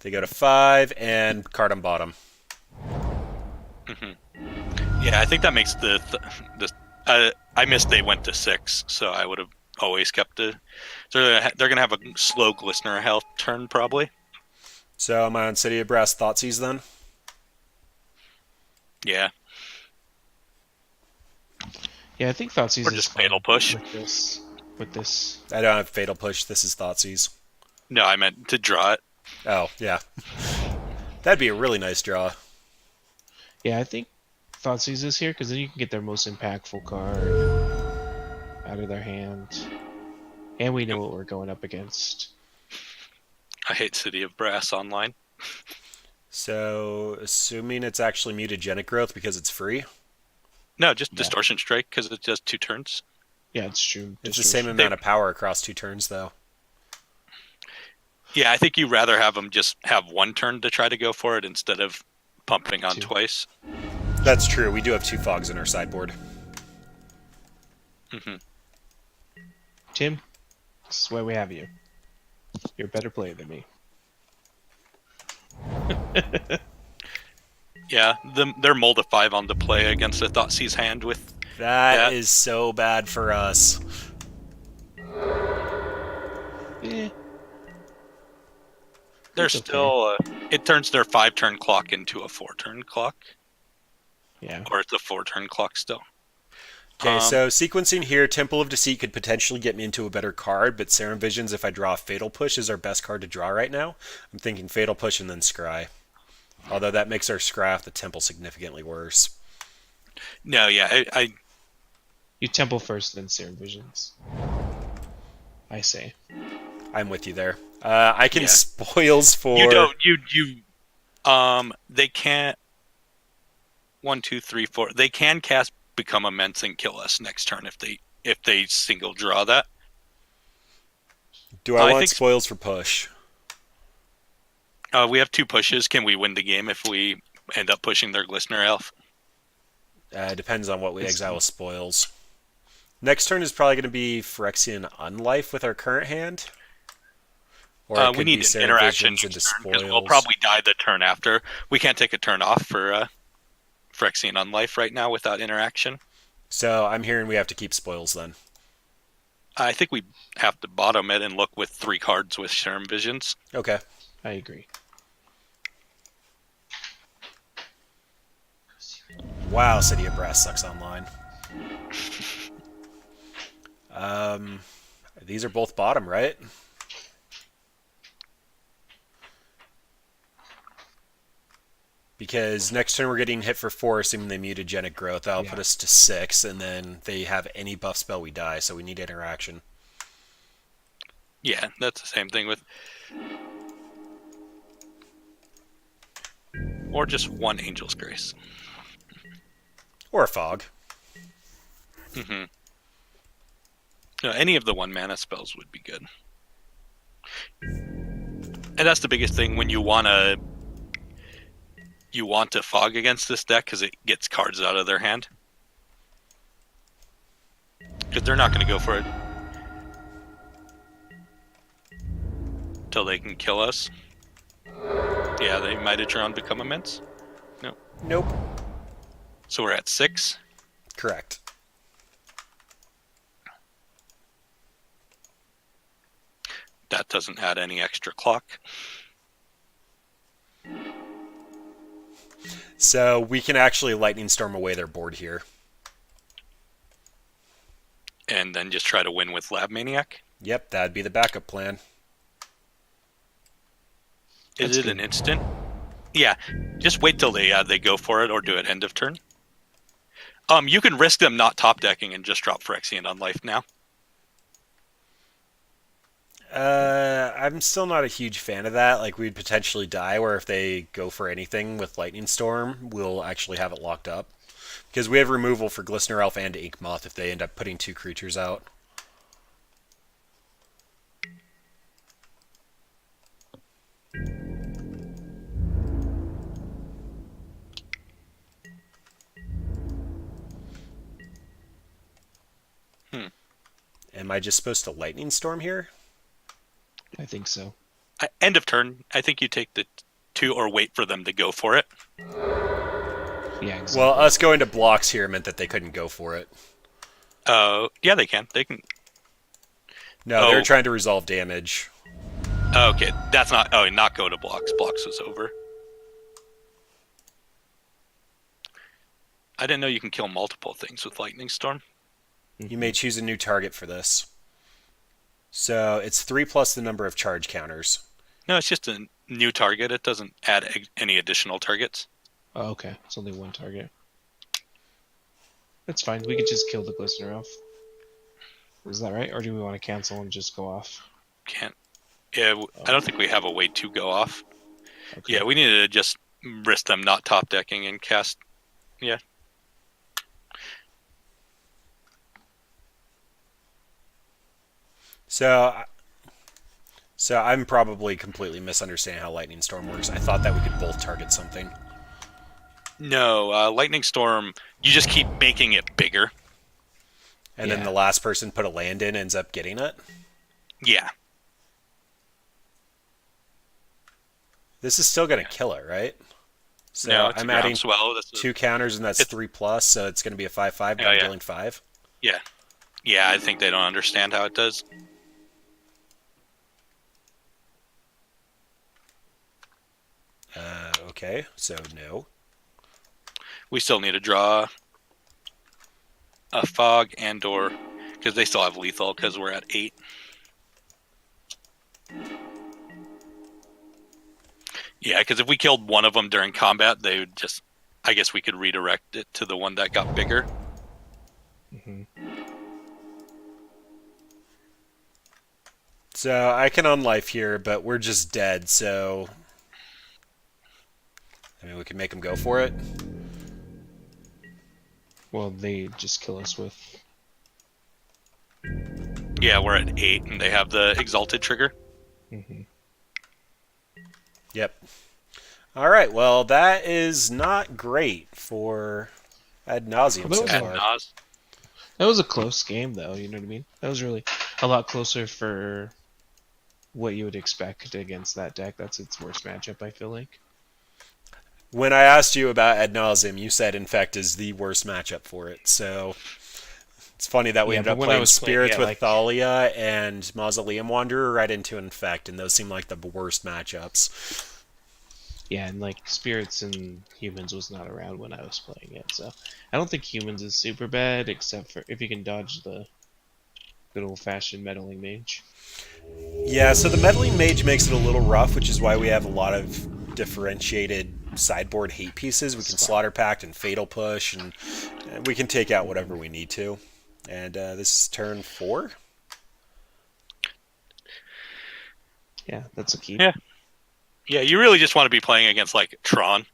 They go to 5 and card on bottom. Yeah, I think that makes I missed they went to 6, so I would have always kept it. So they're going to have a slow Glistener health turn, probably. So am I on City of Brass Thoughtseize then? Yeah. Yeah, I think Thoughtseize or just Fatal Push. With this. I don't have Fatal Push. This is Thoughtseize. No, I meant to draw it. Oh, yeah. That'd be a really nice draw. Yeah, I think Thoughtseize is here, because then you can get their most impactful card out of their hand. And we know what we're going up against. I hate City of Brass online. So, assuming it's actually Mutagenic Growth because it's free? No, just Distortion Strike because it's just 2 turns. Yeah, it's true. It's the same amount of power across 2 turns, though. Yeah, I think you'd rather have them just have 1 turn to try to go for it instead of pumping on 2 twice. That's true. We do have 2 fogs in our sideboard. Tim, this is why we have you. You're a better player than me. Yeah, they're mold a 5 on the play against a Thoughtseize hand with that is so bad for us. They're still it turns their 5-turn clock into a 4-turn clock. Yeah. Or it's a 4-turn clock still. Okay, so sequencing here, Temple of Deceit could potentially get me into a better card, but Serum Visions, if I draw a Fatal Push, is our best card to draw right now. I'm thinking Fatal Push and then Scry. Although that makes our Scry off the Temple significantly worse. No, yeah, You Temple first, then Serum Visions. I say. I'm with you there. I can spoils for... They can't... 1, 2, 3, 4. They can cast Become Immense and kill us next turn if they single draw that. Do I want spoils for push? We have 2 pushes. Can we win the game if we end up pushing their Glistener Elf? Depends on what we exile with spoils. Next turn is probably going to be Phyrexian Unlife with our current hand. Or it we need an interaction into spoils. We'll probably die the turn after. We can't take a turn off for Phyrexian Unlife right now without interaction. So I'm hearing we have to keep spoils then. I think we have to bottom it and look with 3 cards with Serum Visions. Okay. I agree. Wow, City of Brass sucks online. These are both bottom, right? Because next turn we're getting hit for 4, assuming they mutagenic growth. That'll put us to 6, and then they have any buff spell, we die, so we need interaction. Yeah, that's the same thing with... Or just one Angel's Grace. Or a Fog. Mm-hmm. No, any of the 1-mana spells would be good. And that's the biggest thing when you want to Fog against this deck, because it gets cards out of their hand. Because they're not going to go for it till they can kill us. Yeah, they Mitatron become immense. No. Nope. So we're at 6. Correct. That doesn't add any extra clock. So we can actually Lightning Storm away their board here. And then just try to win with Lab Maniac. Yep, that'd be the backup plan. Is it an instant? Yeah, just wait till they go for it or do it end of turn. You can risk them not top decking and just drop Phyrexian on life now. I'm still not a huge fan of that. Like, we'd potentially die, where if they go for anything with Lightning Storm, we'll actually have it locked up. Because we have removal for Glistener Elf and Ink Moth if they end up putting 2 creatures out. Am I just supposed to Lightning Storm here? I think so. End of turn, I think you take the 2 or wait for them to go for it. Yeah, exactly. Well, us going to blocks here meant that they couldn't go for it. Yeah, they can. They can. No, they're trying to resolve damage. Okay, that's not... Oh, not go to blocks. Blocks was over. I didn't know you can kill multiple things with Lightning Storm. You may choose a new target for this. So it's 3 plus the number of charge counters. No, it's just a new target. It doesn't add any additional targets. Oh, okay. It's only one target. That's fine. We could just kill the Glistener Elf. Is that right? Or do we want to cancel and just go off? Can't. Yeah, I don't think we have a way to go off. Okay. Yeah, we needed to just risk them not top decking and cast. Yeah. So I'm probably completely misunderstanding how Lightning Storm works. I thought that we could both target something. No, Lightning Storm, you just keep making it bigger. And then the last person put a land in ends up getting it? Yeah. This is still going to kill it, right? So no, it's I'm adding swell. 2 counters, and that's 3 plus, so it's going to be a 5/5, now dealing 5. Yeah. Yeah, I think they don't understand how it does. Okay, so no. We still need to draw a Fog and or... Because they still have lethal, because we're at 8. Yeah, because if we killed one of them during combat, they would just... I guess we could redirect it to the one that got bigger. Mm-hmm. So I can unlife here, but we're just dead, so... I mean, we can make them go for it. Well, they just kill us with... Yeah, we're at 8, and they have the Exalted trigger. Mm-hmm. Yep. Alright, well, that is not great for Ad Nauseam so far. That was a close game, though, you know what I mean? That was really a lot closer for what you would expect against that deck. That's its worst matchup, I feel like. When I asked you about Ad Nauseam, you said Infect is the worst matchup for it. So it's funny that we ended up playing Spirits with Thalia and Mausoleum Wanderer right into Infect, and those seem like the worst matchups. Yeah, and like Spirits and Humans was not around when I was playing it, so I don't think Humans is super bad, except for if you can dodge the good old-fashioned meddling mage. Yeah, so the meddling mage makes it a little rough, which is why we have a lot of differentiated sideboard hate pieces. We can Slaughter Pact and Fatal Push, and we can take out whatever we need to. And this is turn 4. Yeah, that's a keep. Yeah. Yeah, you really just want to be playing against like Tron.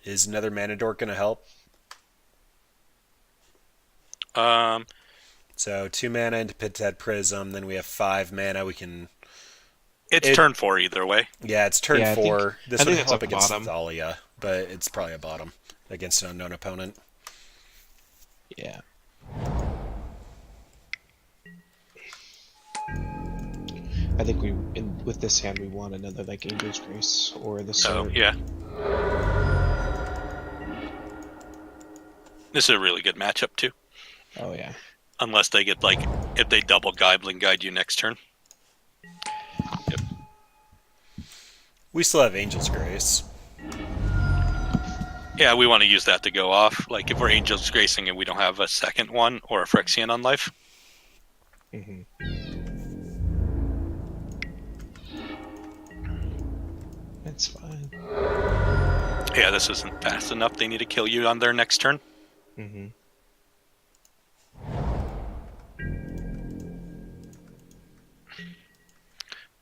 Is another Mana Dork going to help? So 2 mana into Pithead Prism, then we have 5 mana. We can. It's turn 4 either way. Yeah, it's turn Yeah, 4. This would think help it's a against bottom. Thalia, but it's probably a bottom against an unknown opponent. Yeah. I think with this hand we want another like Angel's Grace or the Sword. Oh, yeah. This is a really good matchup too. Oh yeah. Unless they get like if they double Goblin Guide you next turn. Yep. We still have Angel's Grace. Yeah, we want to use that to go off. Like if we're Angel's Gracing and we don't have a second one or a Phyrexian on life. Mm-hmm. That's fine. Yeah, this isn't fast enough. They need to kill you on their next turn. Mm-hmm.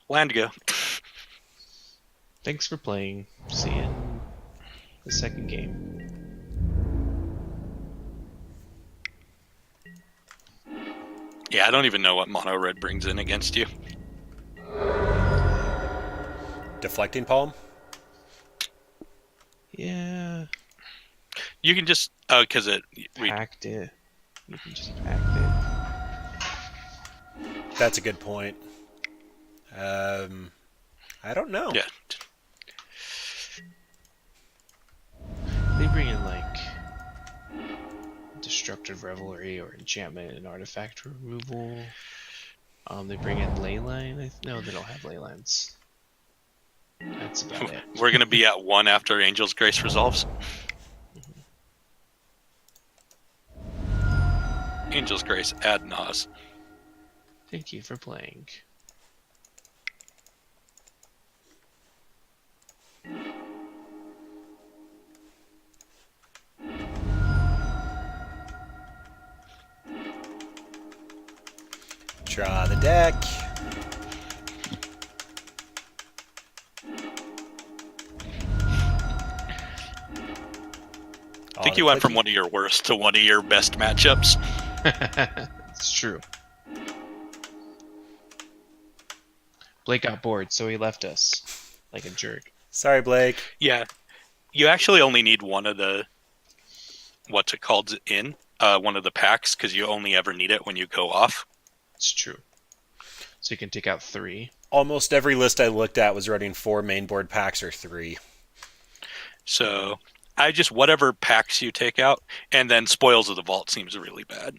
Land go. Thanks for playing. See you in the second game. Yeah, I don't even know what mono red brings in against you. Deflecting Palm? Yeah. You can just because Packed it. You can just pack it. That's a good point. I don't know. Yeah. They bring in like Destructive Revelry or Enchantment and Artifact Removal. They bring in Leyline. No, they don't have Leylines. That's about it. We're gonna be at 1 after Angel's Grace resolves. Angel's Grace, Ad Nauseam. Thank you for playing. Draw the deck. I think you went from one of your worst to one of your best matchups. It's true. Blake got bored, so he left us like a jerk. Sorry, Blake. Yeah. You actually only need one of the what's it called in one of the packs because you only ever need it when you go off. It's true. So you can take out 3. Almost every list I looked at was running 4 mainboard packs or 3. So I just whatever packs you take out, and then Spoils of the Vault seems really bad.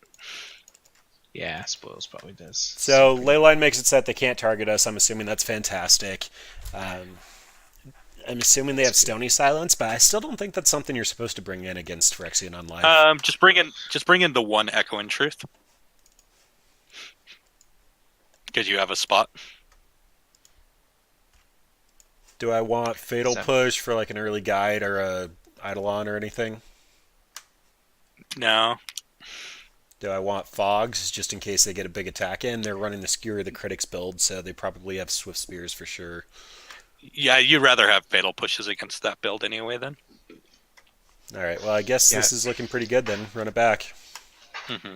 Yeah, Spoils probably does. So Leyline makes it so that they can't target us. I'm assuming that's fantastic. I'm assuming they have Stony Silence, but I still don't think that's something you're supposed to bring in against Phyrexian on live. Just bring in the one Echo in Truth. Because you have a spot. Do I want Fatal Push for like an early guide or a Eidolon or anything? No. Do I want Fogs just in case they get a big attack in? They're running the Skewer the Critics build, so they probably have Swift Spears for sure. Yeah, you'd rather have Fatal Pushes against that build anyway then. Alright, well I guess this is looking pretty good then. Run it back. Mm-hmm.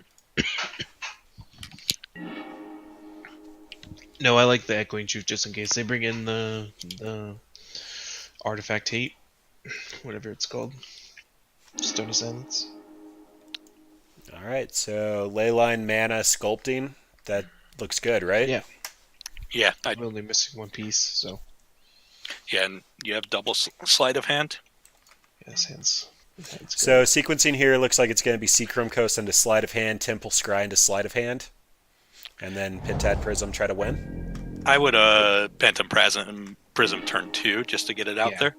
No, I like the Echoing Truth just in case they bring in the Artifact Hate, whatever it's called. Stony Silence. Alright, so Leyline Mana Sculpting. That looks good, right? Yeah. Yeah. I'm only missing one piece, so. Yeah, and you have double sleight of hand. Yes, hands. So sequencing here looks like it's going to be Seachrome Coast into Sleight of Hand, Temple Scry into Sleight of Hand. And then Pentad Prism try to win. I would Phantom Prism turn 2 just to get it out there.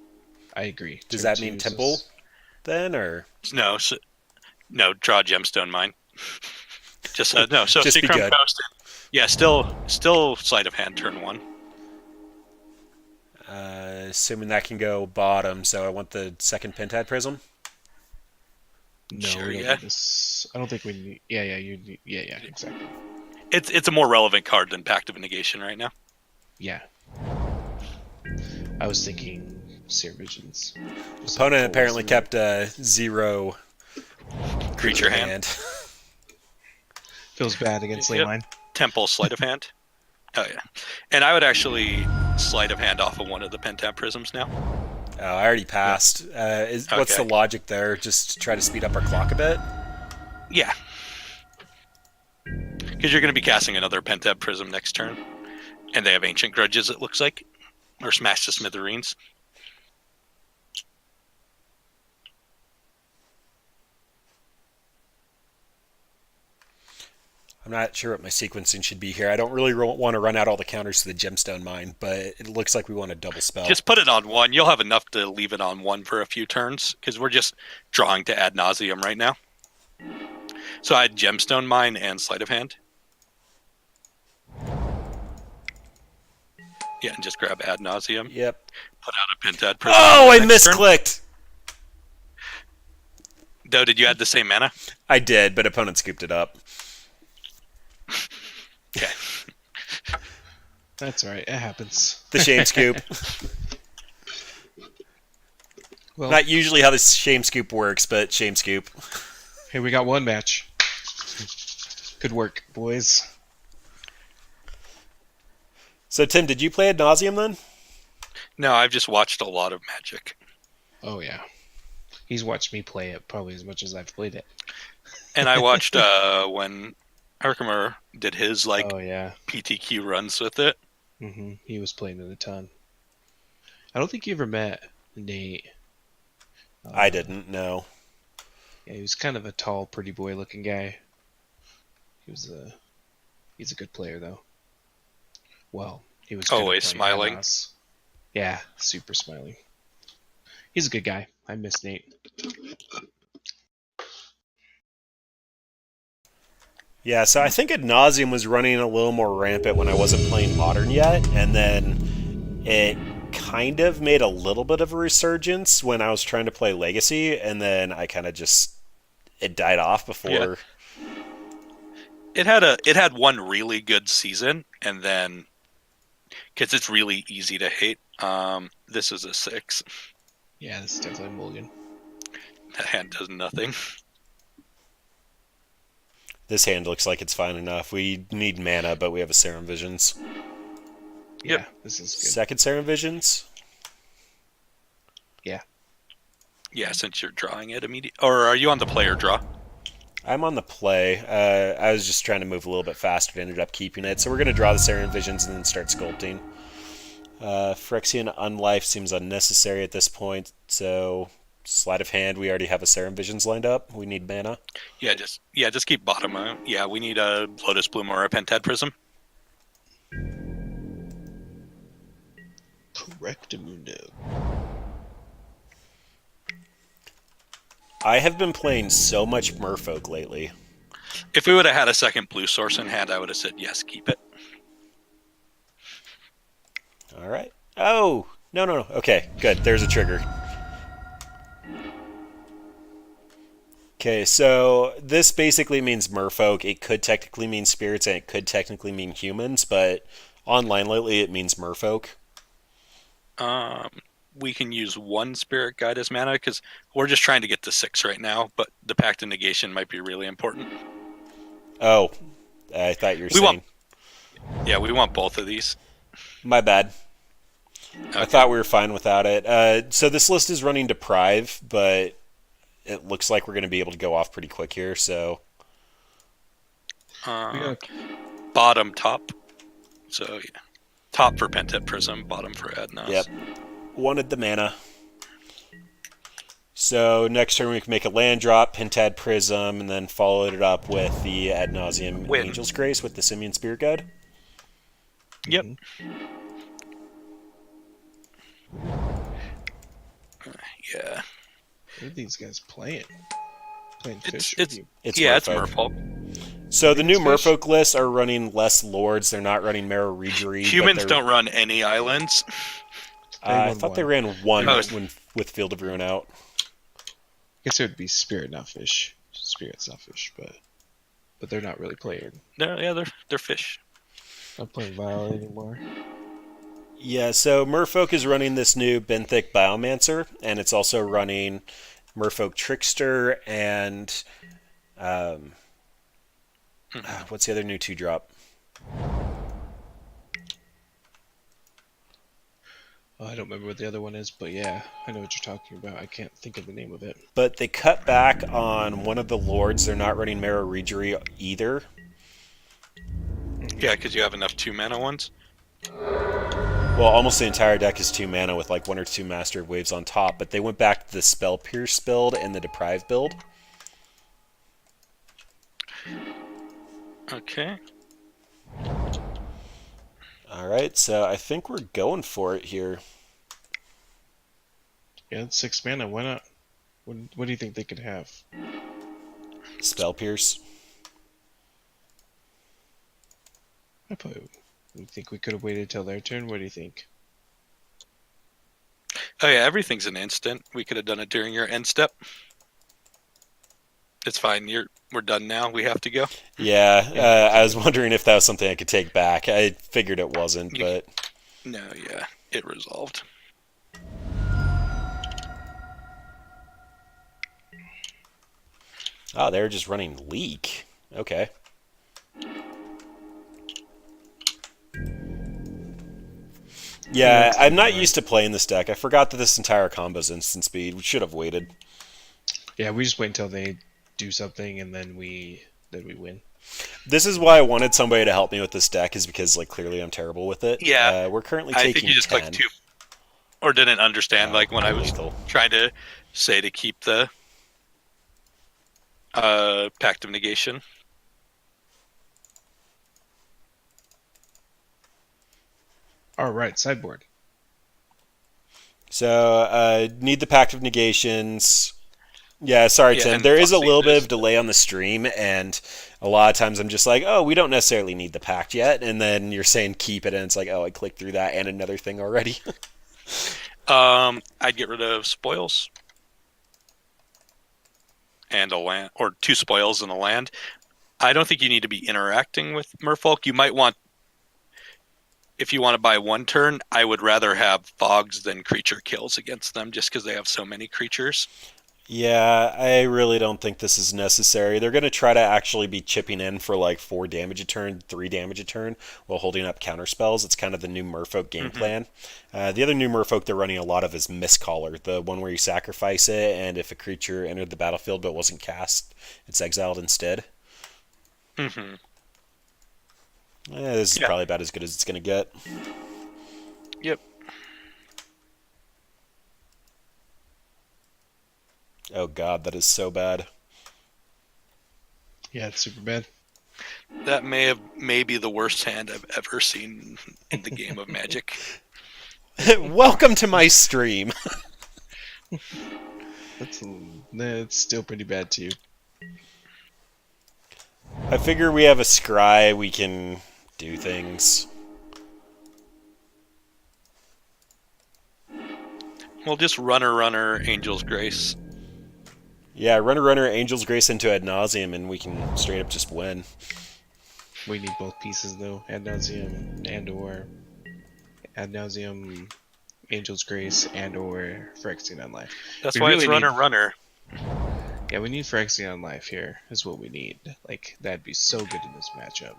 I agree. Does Turn that mean 2 Temple then, or No, draw Gemstone Mine. Just no. So Just be Secret good. Coast. Yeah, still sleight of hand turn 1. assuming that can go bottom, so I want the second Pentad Prism. No, Sure, we don't yeah. need this. I don't think we need. Yeah, exactly. It's a more relevant card than Pact of Negation right now. Yeah. I was thinking Seer Visions. Just Opponent pull apparently zero. kept a 0 Creature hand. Feels bad against Yep. Leyline. Temple sleight of hand. Oh yeah, and I would actually sleight of hand off of one of the Pentab Prisms now. Oh, I already passed. What's the Okay. logic there? Just to try to speed up our clock a bit? Yeah, because you're going to be casting another Pentab Prism next turn, and they have Ancient Grudges. It looks like, or Smash to Smithereens. I'm not sure what my sequencing should be here. I don't really want to run out all the counters to the Gemstone Mine, but it looks like we want a double spell. Just put it on 1. You'll have enough to leave it on 1 for a few turns, because we're just drawing to Ad Nauseam right now. So I had Gemstone Mine and Sleight of Hand. Yeah, and just grab Ad Nauseam. Yep. Put out a Pentad Prism. Oh, I next turn. misclicked! Doe, did you add the same mana? I did, but opponent scooped it up. Okay. That's all right. It happens. The shame scoop. Well, Not usually how the shame scoop works, but shame scoop. hey, we got one match. Good work, boys. So, Tim, did you play Ad Nauseam then? No, I've just watched a lot of Magic. Oh yeah. He's watched me play it probably as much as I've played it. And I watched when Herkimer did his Oh yeah. PTQ runs with it. He was playing it a ton. I don't think you ever met Nate. I didn't, no. Yeah, he was kind of a tall, pretty boy looking guy. He's a good player though. Well, he was good at Always playing smiling. Hamas. Yeah, super smiling. He's a good guy. I miss Nate. Yeah, so I think Ad Nauseam was running a little more rampant when I wasn't playing Modern yet, and then it kind of made a little bit of a resurgence when I was trying to play Legacy, and then I kind of just it died off before. Yeah. It had one really good season, and then because it's really easy to hate. This is a 6. Yeah, this is definitely a mulligan. That hand does nothing. This hand looks like it's fine enough. We need mana, but we have a Serum Visions. Yeah, Yep. this is good. Second Serum Visions? Yeah. Yeah, since you're drawing it immediately, or are you on the player draw? I'm on the play. I was just trying to move a little bit faster and ended up keeping it. So we're going to draw the Serum Visions and then start sculpting. Phyrexian Unlife seems unnecessary at this point, so sleight of hand, we already have a Serum Visions lined up. We need mana. Yeah, just keep bottom. Yeah, we need a Lotus Bloom or a Pentad Prism. Correctamundo. I have been playing so much Merfolk lately. If we would have had a second blue source in hand, I would have said yes, keep it. All right. Oh, no. Okay, good. There's a trigger. Okay, so this basically means Merfolk. It could technically mean spirits and it could technically mean humans, but online lately it means Merfolk. We can use one Spirit Guide as mana because we're just trying to get to 6 right now, but the Pact of Negation might be really important. Oh, I thought you were saying... Yeah, we want both of these. My bad. Okay. I thought we were fine without it. So this list is running Deprive, but it looks like we're going to be able to go off pretty quick here, so... Bottom, top. So, yeah. Top for Pentad Prism, bottom for Ad Nauseam. Yep. Wanted the mana. So next turn we can make a land drop, Pentad Prism, and then followed it up with the Ad Nauseam Win. Angel's Grace with the Simian Spirit Guide. Yep. Yeah. What are these guys playing? Playing fish? It's It's It's Merfolk. Merfolk. So the new Fish? Merfolk lists are running less lords. They're not running Marrow Regery. Humans don't run any islands. I run thought one. they ran one Oh. with Field of Ruin out. I guess it would be spirit, not fish. Spirit's not fish, but they're not really playing. No, yeah, they're fish. Not playing Violet anymore. Yeah, so Merfolk is running this new Benthic Biomancer, and it's also running Merfolk Trickster and what's the other new 2-drop? Oh, I don't remember what the other one is, but yeah, I know what you're talking about. I can't think of the name of it. But they cut back on one of the lords. They're not running Marrow Regery either. Yeah, because you have enough 2-mana ones. Well, almost the entire deck is 2 mana with like 1 or 2 Master of Waves on top, but they went back to the Spell Pierce build and the Deprive build. Okay. Alright, so I think we're going for it here. Yeah, it's 6 mana. Why not? What do you think they could have? Spell Pierce. I probably you think we could have waited till their turn. What do you think? Oh yeah, everything's an instant. We could have done it during your end step. It's fine. We're done now. We have to go. Yeah, I was wondering if that was something I could take back. I figured it wasn't, but... No, yeah, it resolved. Oh, they were just running Leak. Okay. Yeah, I'm not used to playing this deck. I forgot that this entire combo's instant speed. We should have waited. Yeah, we just wait until they do something and then we win. This is why I wanted somebody to help me with this deck, is because like clearly I'm terrible with it. Yeah, we're currently I taking think you just 10. clicked too, or didn't understand. Like when I was lethal. trying to say to keep the Pact of Negation. All right, sideboard. So need the Pact of Negations. Yeah, sorry, Yeah, Tim. and There is a Foxy little bit is- of delay on the stream, and a lot of times I'm just like, oh, we don't necessarily need the Pact yet, and then you're saying keep it, and it's like, oh, I clicked through that and another thing already. I'd get rid of spoils and a land, or 2 spoils and a land. I don't think you need to be interacting with Merfolk. You might want, if you want to buy 1 turn, I would rather have fogs than creature kills against them, just because they have so many creatures. Yeah, I really don't think this is necessary. They're going to try to actually be chipping in for like 4 damage a turn, 3 damage a turn, while holding up counter spells. It's kind of the new Merfolk game plan. The other new Merfolk they're running a lot of is Mistcaller, the one where you sacrifice it, and if a creature entered the battlefield but wasn't cast, it's exiled instead. Mm-hmm. This is probably about as good as it's going to get. Yep. Oh god, that is so bad. Yeah, it's super bad. That may be the worst hand I've ever seen in the game of Magic. Welcome to my stream. That's still pretty bad too. I figure we have a scry, we can do things. Well, just runner, Angel's Grace. Yeah, runner, Angel's Grace into Ad Nauseam, and we can straight up just win. We need both pieces though. Ad Nauseam Ad Nauseam, Angel's Grace, and or Phyrexian on Life. That's We why really it's runner. Yeah, we need Phyrexian on Life here, is what we need. Like, that'd be so good in this matchup.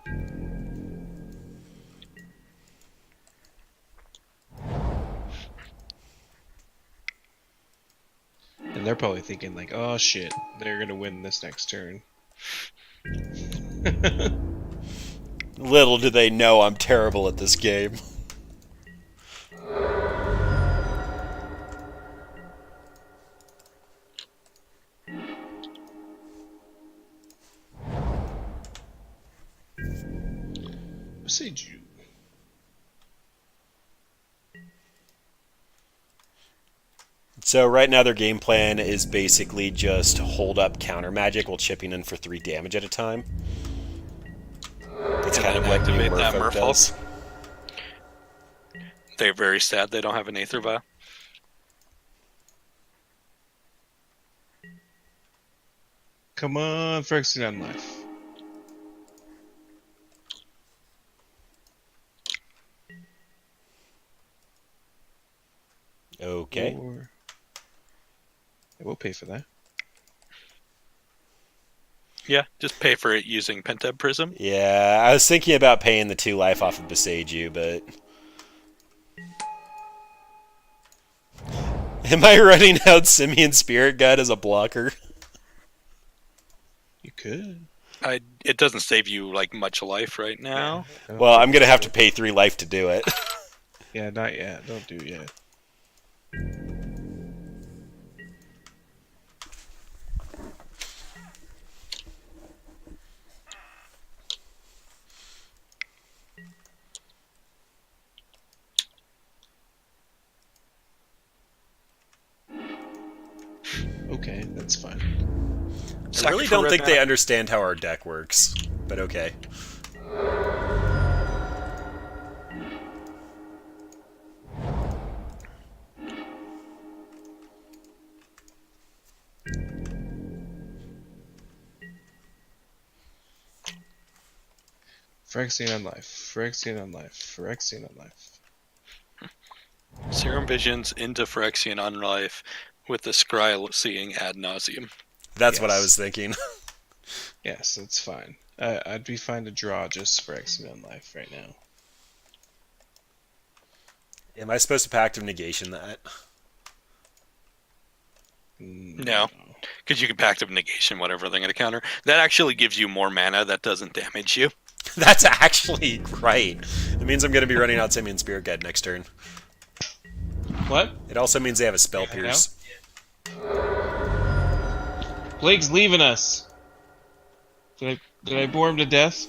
And they're probably thinking like, oh shit, they're gonna win this next turn. Little do they know I'm terrible at this game. Beseiju. So right now their game plan is basically just hold up counter magic while chipping in for 3 damage at a time. It's And kind then of what New activate that Merfolk does. They're very sad they don't have an Aether Vial. Come on, Phyrexian Life. Okay. Or... I will pay for that. Yeah, just pay for it using Pentad Prism. Yeah, I was thinking about paying the 2 life off of Beseiju, but... Am I running out Simian Spirit Guide as a blocker? You could. It doesn't save you like much life right now. Well, I'm going to have to pay 3 life to do it. Yeah, not yet. Don't do it yet. Okay, that's fine. I really don't think they understand how our deck works, but okay. Phyrexian Life. Phyrexian Life. Phyrexian Life. Serum Visions into Phyrexian Unlife with the Scry seeing Ad Nauseam. That's what I was thinking. Yes, that's fine. I'd be fine to draw just Phyrexian Life right now. Am I supposed to Pact of Negation that? No, because you can Pact of Negation whatever they're going to counter. That actually gives you more mana that doesn't damage you. That's actually right. It means I'm going to be running out Simian Spirit Guide next turn. What? It also means they have a Spell Pierce. Blake's leaving us. Did I bore him to death?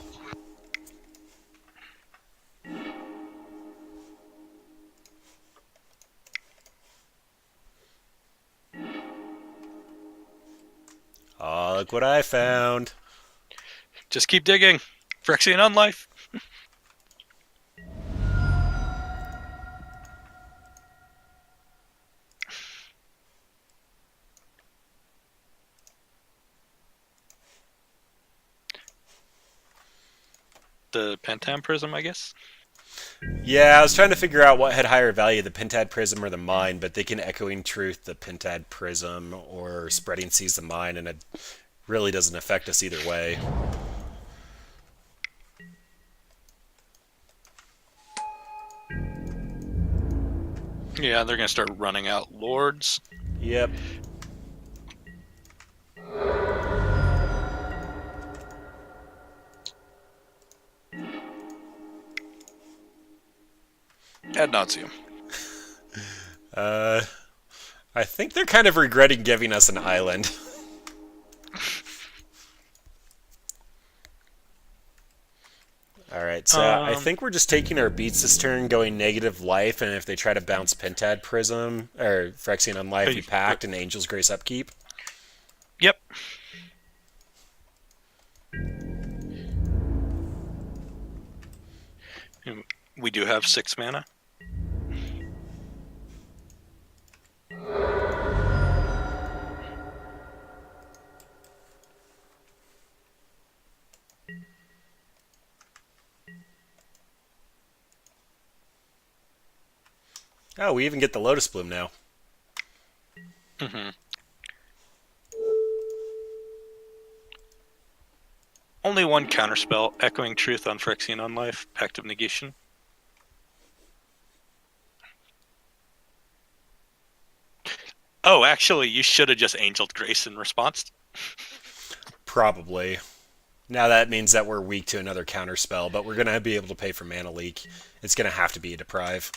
Oh, look what I found. Just keep digging. Phyrexian Unlife. The Pentam Prism, I guess. Yeah, I was trying to figure out what had higher value, the Pentad Prism or the Mine, but they can Echoing Truth the Pentad Prism or Spreading Seas the Mine, and it really doesn't affect us either way. Yeah, they're going to start running out Lords. Yep. Ad Nauseam. I think they're kind of regretting giving us an island. Alright, so I think we're just taking our beats this turn, going negative life, and if they try to bounce Pentad Prism, or Phyrexian Unlife, we Pact and Angel's Grace Upkeep. Yep. We do have 6 mana. Oh, we even get the Lotus Bloom now. Mm-hmm. Only one counterspell, Echoing Truth on Phyrexian Unlife, Pact of Negation. Oh, actually, you should have just Angeled Grace in response. Probably. Now that means that we're weak to another counterspell, but we're going to be able to pay for Mana Leak. It's going to have to be a Deprive.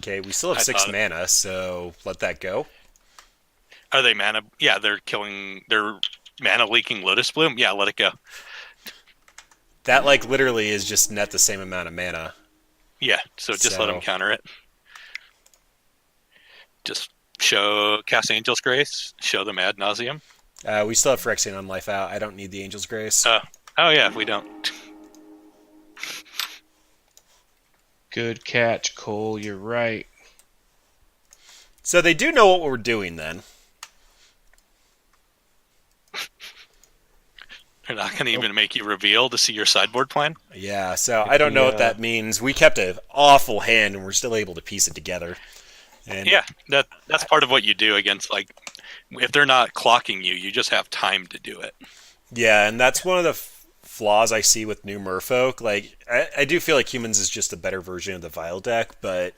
Okay, we still have I 6 thought- mana, so let that go. Are they mana? Yeah, they're mana leaking Lotus Bloom. Yeah, let it go. That, like, literally is just net the same amount of mana. Yeah, so just let them So- counter it. Just cast Angel's Grace, show them Ad Nauseam. We still have Phyrexian on life out. I don't need the Angel's Grace. Oh yeah, we don't. Good catch, Cole. You're right. So they do know what we're doing then. They're not going to even make you reveal to see your sideboard plan. Yeah, so I don't know what that means. We kept an awful hand and we're still able to piece it together. And Yeah, that's part of what you do against, like, if they're not clocking you, you just have time to do it. yeah, and that's one of the flaws I see with new Merfolk. Like, I do feel like Humans is just a better version of the Vile deck, but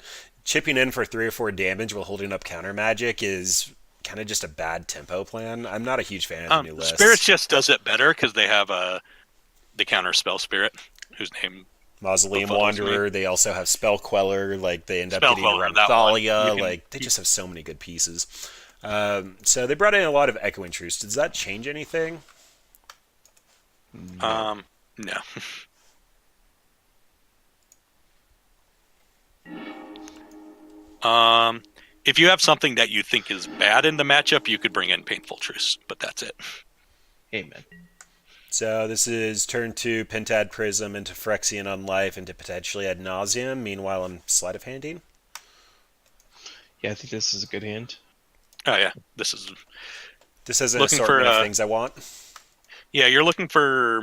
chipping in for 3 or 4 damage while holding up counter magic is kind of just a bad tempo plan. I'm not a huge fan of the new list. Spirits just does it better because they have the counter spell spirit, whose name Mausoleum befuddles Wanderer. me. They also have Spell Queller. Like, they end up Spell getting Queller, around that one. Thalia. You can- Like, they just have so many good pieces. So they brought in a lot of Echo Intrude. Does that change anything? No. If you have something that you think is bad in the matchup, you could bring in Painful Truce, but that's it. Amen. So this is turn 2, Pentad Prism into Phyrexian on life into potentially Ad Nauseam. Meanwhile, I'm Sleight of Handing. Yeah, I think this is a good hand. Oh yeah, this is This has an Looking assortment for, of things I want. you're looking for.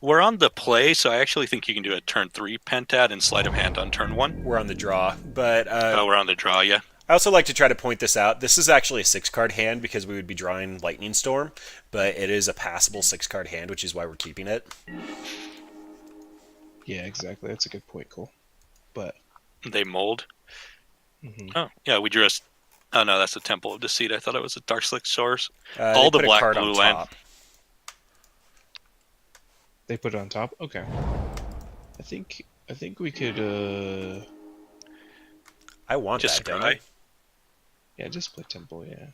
We're on the play, so I actually think you can do a turn 3 Pentad and Sleight of Hand on turn 1. We're on the draw, but We're on the draw, yeah. I also like to try to point this out. This is actually a 6-card hand because we would be drawing Lightning Storm, but it is a passable 6-card hand, which is why we're keeping it. Yeah, exactly. That's a good point, Cole. But They mold. mhm. Oh yeah, we drew a. Oh no, that's a Temple of Deceit. I thought it was a Dark Slick Source. They All the put a black card on blue land. top. They put it on top. Okay. I think we could. I want Just that, don't scry. I? Yeah, just play temple. Yeah.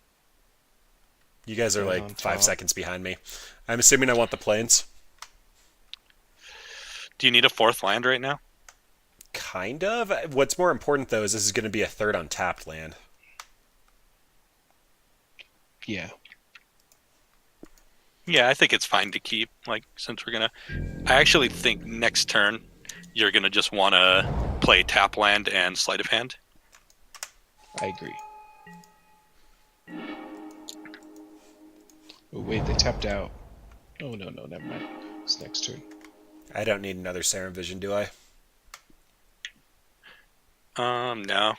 You guys are Put it like on 5 top. seconds behind me. I'm assuming I want the plains. Do you need a 4th land right now? Kind of. What's more important, though, is this is going to be a 3rd untapped land. Yeah. Yeah, I think it's fine to keep. Like, since we're gonna, I actually think next turn you're gonna just want to play tap land and Sleight of Hand. I agree. Oh wait, they tapped out. Oh no, never mind. It's next turn. I don't need another Serum Vision, do I? No,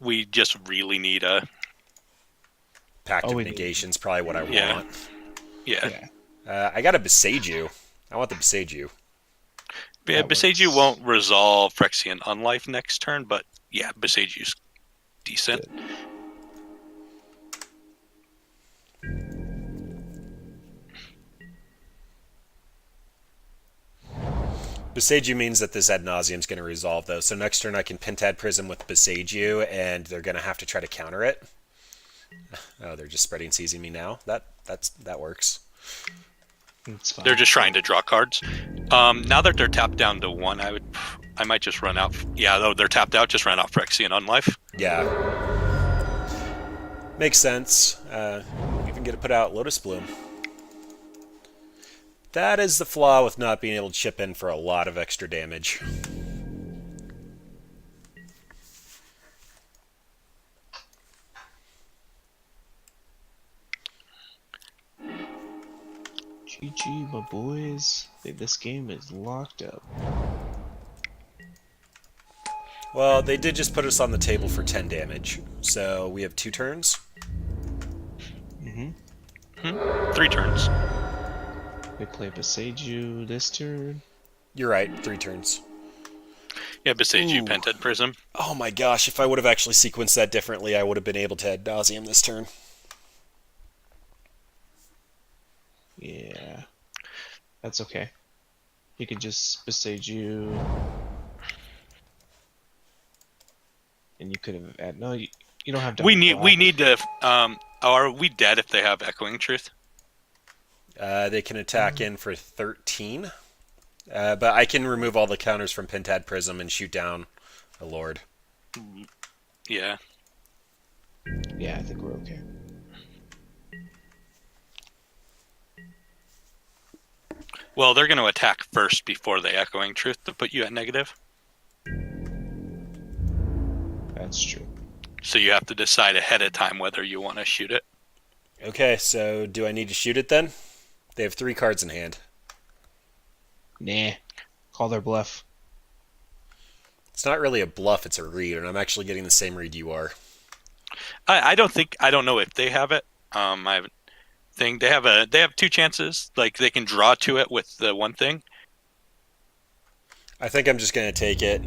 we just really need a. Pact of we- Negation's probably what I Yeah. want. Yeah, Yeah. I got to Besage You. I want the Besage You. yeah. That Beseiju works. won't resolve Phyrexian Unlife next turn, but yeah, Beseiju's decent. Besage You means that this Ad Nauseam is going to resolve, though. So next turn I can Pentad Prism with Besage You, and they're going to have to try to counter it. Oh, they're just spreading seizing me now. That works. It's fine. They're just trying to draw cards. Now that they're tapped down to 1, I might just run out. Yeah, though they're tapped out, just run out Phyrexian Unlife. Yeah. Makes sense. Even get to put out Lotus Bloom. That is the flaw with not being able to chip in for a lot of extra damage. GG, my boys. I think this game is locked up. Well, they did just put us on the table for 10 damage, so we have 2 turns. Mm-hmm. 3 turns. They play Beseiju this turn. You're right, 3 turns. Yeah, Beseiju, Ooh. Pentad Prism. Oh my gosh, if I would have actually sequenced that differently, I would have been able to Ad Nauseam this turn. Yeah. That's okay. You can just Beseiju. And you could have no. You don't have to. We need to. Are we dead if they have Echoing Truth? They can attack in for 13. But I can remove all the counters from Pentad Prism and shoot down a Lord. Yeah. Yeah, I think we're okay. Well, they're going to attack first before they Echoing Truth to put you at negative. That's true. So you have to decide ahead of time whether you want to shoot it. Okay, so do I need to shoot it then? They have 3 cards in hand. Nah. Call their bluff. It's not really a bluff, it's a read, and I'm actually getting the same read you are. I don't know if they have it. I think they have 2 chances. Like they can draw to it with the one thing. I think I'm just going to take it.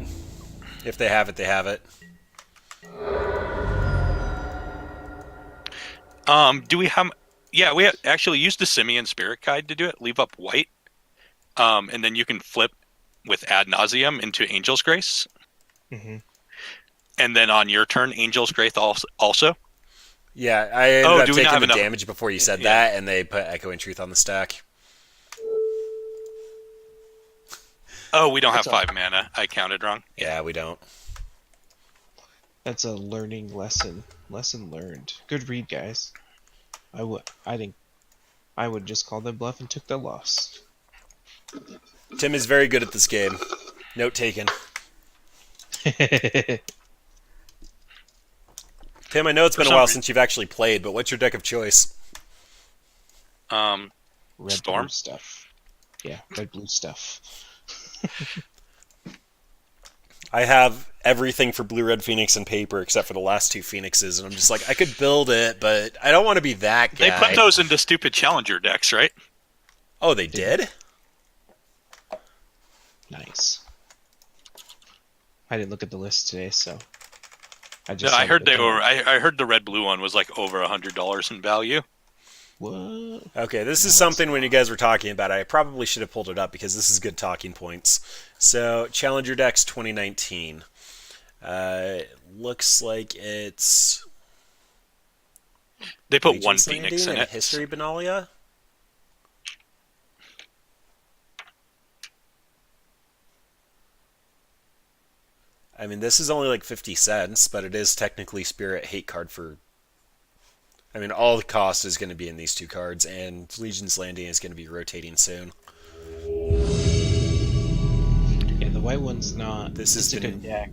If they have it, they have it. Do we have? Yeah, we have actually used the Simian Spirit Guide to do it. Leave up white, and then you can flip with Ad Nauseam into Angel's Grace. Mm-hmm. And then on your turn, Angel's Grace also. Yeah, I ended up do we not taking have the enough? damage before you said Yeah. that, and they put Echoing Truth on the stack. Oh, we don't have That's 5 mana. I counted wrong. Yeah, we don't. That's a learning lesson. Lesson learned. Good read, guys. I think I would just call them bluff and took the loss. Tim is very good at this game. Note taken. Tim, I know it's been a while since you've actually played, but what's your deck of choice? Red Storm blue stuff. Yeah, red blue stuff. I have everything for Blue-Red Phoenix and paper except for the last 2 Phoenixes, and I'm just like, I could build it, but I don't want to be that guy. They put those into stupid challenger decks, right? Oh, they did? Nice. I didn't look at the list today, so I Yeah, just. I heard they were. I heard the red blue one was like over $100 in value. What? Okay, this is something when you guys were talking about it, I probably should have pulled it up because this is good talking points. So, Challenger Decks 2019. Looks like it's... They put Legion's one Landing Phoenix in and it. History Benalia? I mean, this is only like 50 cents, but it is technically Spirit Hate card for... I mean, all the cost is going to be in these 2 cards, and Legion's Landing is going to be rotating soon. Yeah, the white one's not. This is a good deck.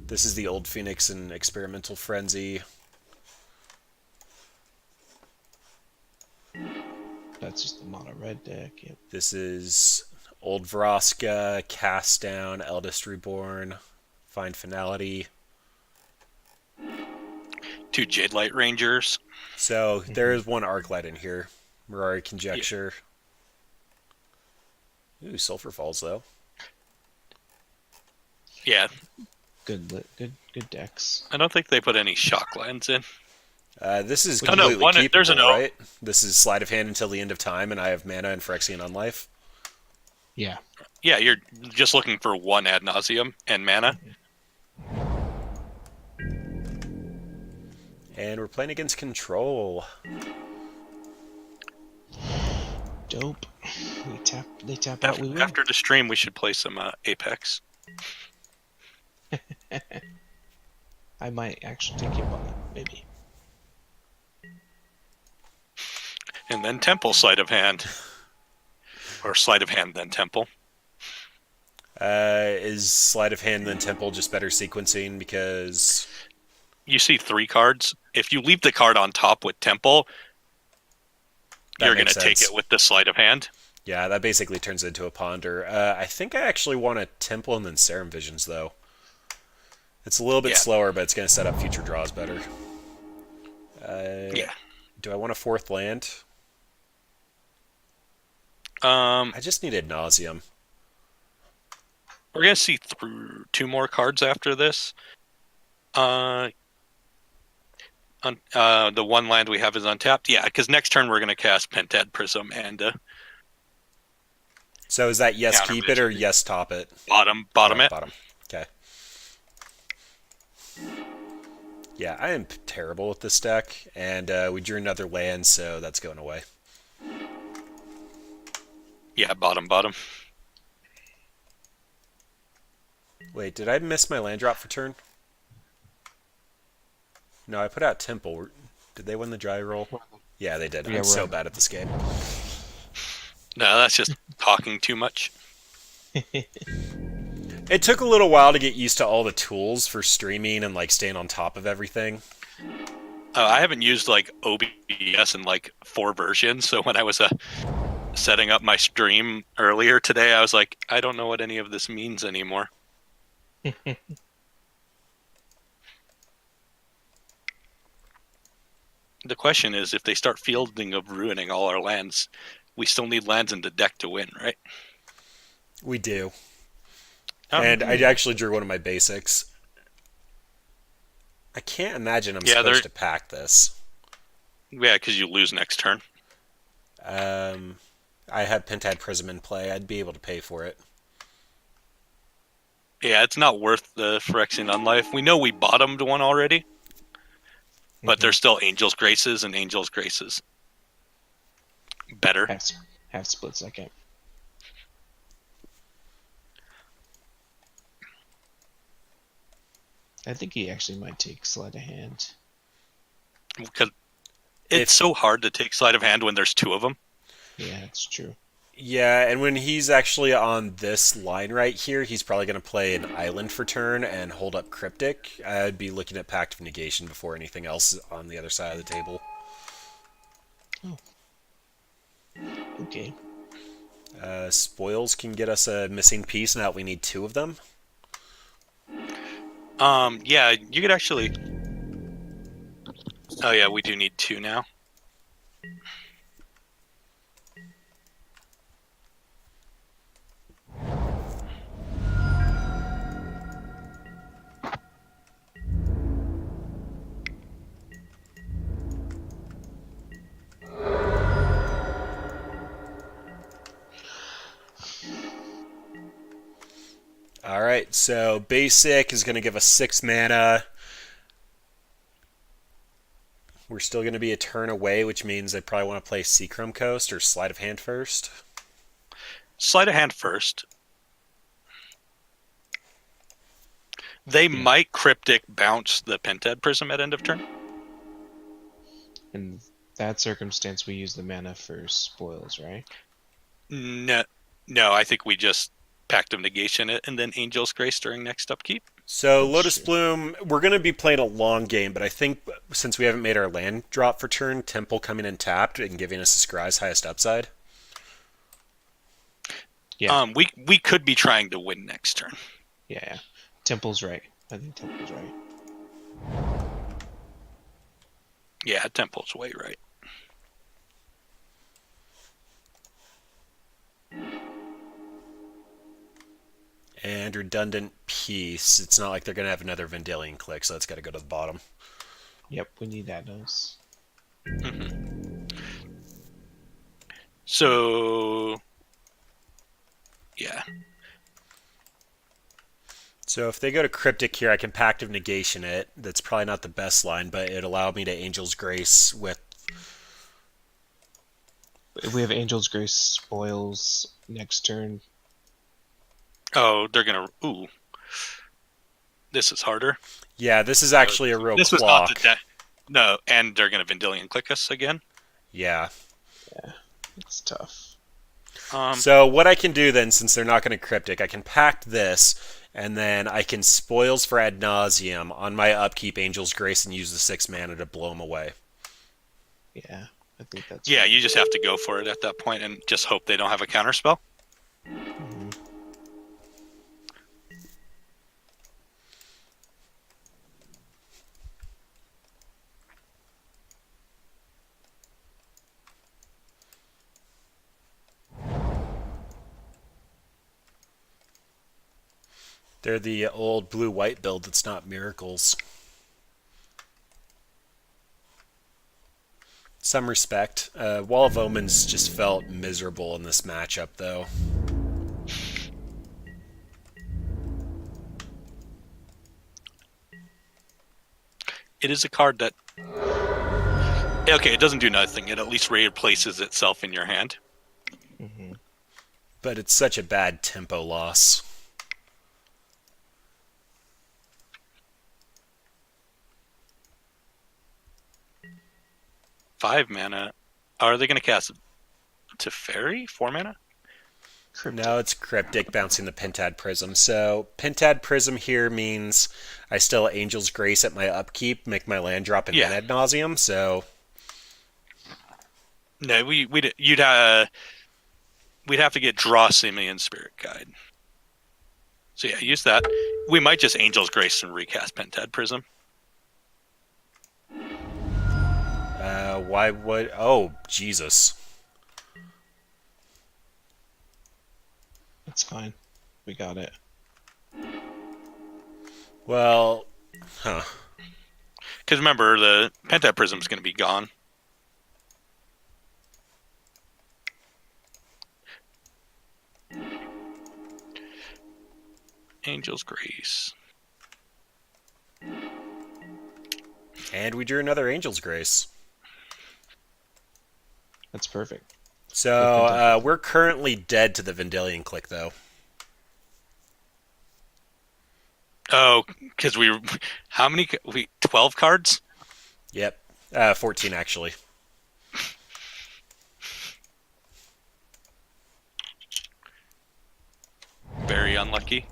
This is the Old Phoenix and Experimental Frenzy. That's just not a red deck. Yep. This is Old Vraska, Cast Down, Eldest Reborn, Find Finality. 2 Jade Light Rangers. So there is 1 Arclight in here. Mirari Conjecture. Ooh, Sulfur Falls though. Yeah, Good decks. I don't think they put any shock lands in. This is Oh, no, completely one- keepable, there's an O. right? This is Sleight of Hand until the end of time, and I have mana and Phyrexian Unlife. Yeah. Yeah, you're just looking for 1 Ad Nauseam and mana. And we're playing against Control. Dope. They tap out. We win. After the stream, we should play some Apex. I might actually take you up on that, maybe. And then Temple Sleight of Hand. Or Sleight of Hand, then Temple. Is Sleight of Hand then Temple just better sequencing because... You see 3 cards. If you leave the card on top with Temple, That you're going makes to take sense. it with the Sleight of Hand. Yeah, that basically turns into a Ponder. I think I actually want a Temple and then Serum Visions, though. It's a little bit Yeah. slower, but it's going to set up future draws better. Yeah. Do I want a 4th land? We're I just need Ad Nauseam. going to see through 2 more cards after this. The 1 land we have is untapped. Yeah, because next turn we're going to cast Pentad Prism and So is that yes Counter keep it or Vision. yes top it? bottom Oh, it. Bottom. Okay. Yeah, I am terrible with this deck, and we drew another land, so that's going away. Yeah, bottom. Wait, did I miss my land drop for turn? No, I put out Temple. Did they win the dry roll? Yeah, they did. Yeah, I'm we're so on. bad at this game. No, that's just talking too much. It took a little while to get used to all the tools for streaming and like staying on top of everything. I haven't used like OBS in like 4 versions, so when I was setting up my stream earlier today, I was like, I don't know what any of this means anymore. The question is, if they start fielding of ruining all our lands, we still need lands in the deck to win, right? We do. Oh. And I actually drew one of my basics. I can't imagine I'm supposed to pack this. Yeah, because you lose next turn. I have Pentad Prism in play. I'd be able to pay for it. Yeah, it's not worth the Phyrexian Unlife. We know we bottomed one already, but there's still Angel's Graces and Angel's Graces. Better. Half split second. I think he actually might take sleight of hand. Because it's so hard to take sleight of hand when there's 2 of them. Yeah, that's true. Yeah, and when he's actually on this line right here, he's probably going to play an island for turn and hold up Cryptic. I'd be looking at Pact of Negation before anything else on the other side of the table. Oh. Okay. Spoils can get us a missing piece, now that we need 2 of them. Yeah, you could actually... Oh yeah, we do need 2 now. Alright, so basic is going to give us 6 mana. We're still going to be a turn away, which means I probably want to play Seachrome Coast or Sleight of Hand first. Sleight of hand first. They might Cryptic bounce the Pentad Prism at end of turn. In that circumstance, we use the mana for spoils, right? No, I think we just Pact of Negation it and then Angel's Grace during next upkeep. So Lotus Bloom, we're going to be playing a long game, but I think since we haven't made our land drop for turn, Temple coming in tapped and giving us a Scry's highest upside. Yeah. We could be trying to win next turn. Yeah. Temple's right. I think Temple's right. Yeah, Temple's way right. And redundant piece. It's not like they're going to have another Vendilion Click, so that's got to go to the bottom. Yep, we need Ad Nauseam. So, yeah. So if they go to Cryptic here, I can Pact of Negation it. That's probably not the best line, but it allowed me to Angel's Grace with... If we have Angel's Grace spoils next turn. Oh, they're going to... Ooh. This is harder. Yeah, this is actually a real This clock. was not the No, and they're going to Vendilion Click us again. Yeah. Yeah, it's tough. So what I can do then, since they're not going to Cryptic, I can Pact this, and then I can Spoils for Ad Nauseam on my upkeep Angel's Grace and use the 6 mana to blow them away. Yeah, I think that's... Yeah, you just have to go for it at that point and just hope they don't have a counterspell. Mm-hmm. They're the old blue-white build that's not Miracles. Some respect. Wall of Omens just felt miserable in this matchup, though. it is a card that... Okay, it doesn't do nothing. It at least replaces itself in your hand. Mm-hmm. But it's such a bad tempo loss. Five mana. Are they going to cast Teferi? 4 mana? Cryptic. No, it's Cryptic bouncing the Pentad Prism. So Pentad Prism here means I still Angel's Grace at my upkeep, make my land drop in Ad Nauseam. So no, we'd have to get Draw Simeon Spirit Guide. So yeah, use that. We might just Angel's Grace and recast Pentad Prism. why would... Oh, Jesus. That's fine. We got it. Well, huh. Because remember, the Pentad Prism is going to be gone. Angel's Grace. And we drew another Angel's Grace. That's perfect. So we're currently dead to the Vendilion Click, though. Oh, because how many? 12 cards? Yep. 14, actually. Very unlucky.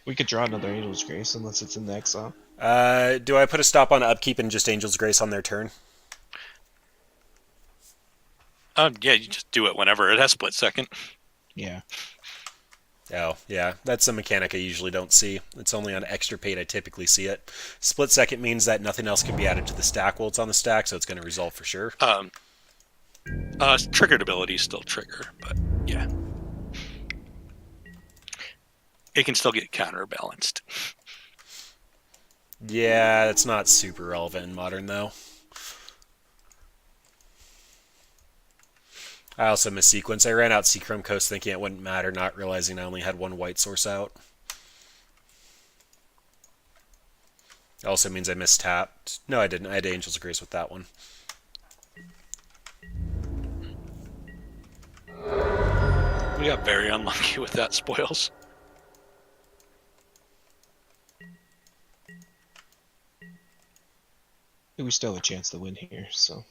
We could draw another Angel's Grace unless it's in the exile. Do I put a stop on upkeep and just Angel's Grace on their turn? Yeah, you just do it whenever. It has split second. Yeah. Oh, yeah. That's a mechanic I usually don't see. It's only on extra paid I typically see it. Split second means that nothing else can be added to the stack while it's on the stack, so it's going to resolve for sure. Triggered abilities still trigger, but yeah. It can still get counterbalanced. Yeah, that's not super relevant in Modern, though. I also missed Sequence. I ran out Seachrome Coast thinking it wouldn't matter, not realizing I only had one white source out. It also means I mistapped. No, I didn't. I had Angel's Grace with that one. We got very unlucky with that spoils. We still have a chance to win here, so.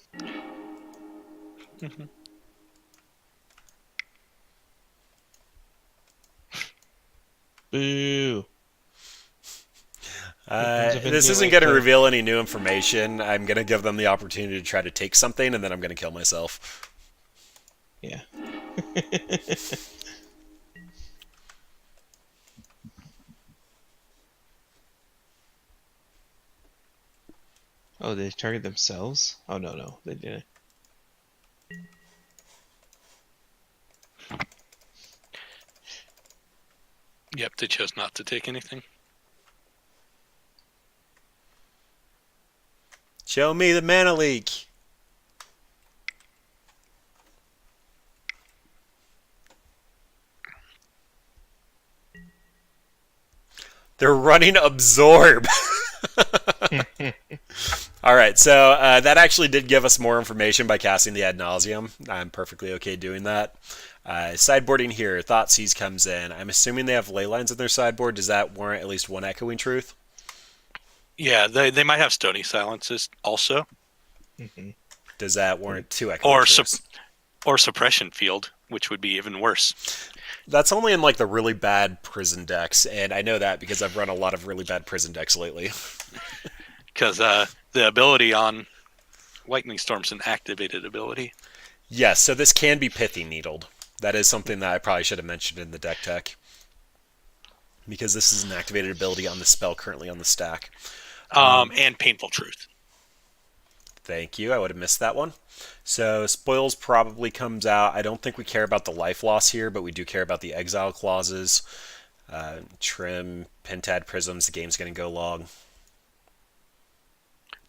Mm-hmm. Boo! This isn't going to reveal any new information. I'm going to give them the opportunity to try to take something, and then I'm going to kill myself. Yeah. Oh, they target themselves? Oh, no, they didn't. Yep, they chose not to take anything. Show me the mana leak. They're running Absorb. All right, so that actually did give us more information by casting the Ad Nauseam. I'm perfectly okay doing that. Sideboarding here, Thoughtseize comes in. I'm assuming they have ley lines in their sideboard. Does that warrant at least one Echoing Truth? Yeah, they might have Stony Silences also. Mm-hmm. Does that warrant two Echoing Truths? Or Suppression Field, which would be even worse. That's only in like the really bad prison decks, and I know that because I've run a lot of really bad prison decks lately. Because the ability on Lightning Storm's an activated ability. Yes, so this can be Pithy Needled. That is something that I probably should have mentioned in the deck tech. Because this is an activated ability on the spell currently on the stack. And Painful Truth. Thank you, I would have missed that one. So Spoils probably comes out. I don't think we care about the life loss here, but we do care about the exile clauses. Trim, Pentad Prisms, the game's going to go long.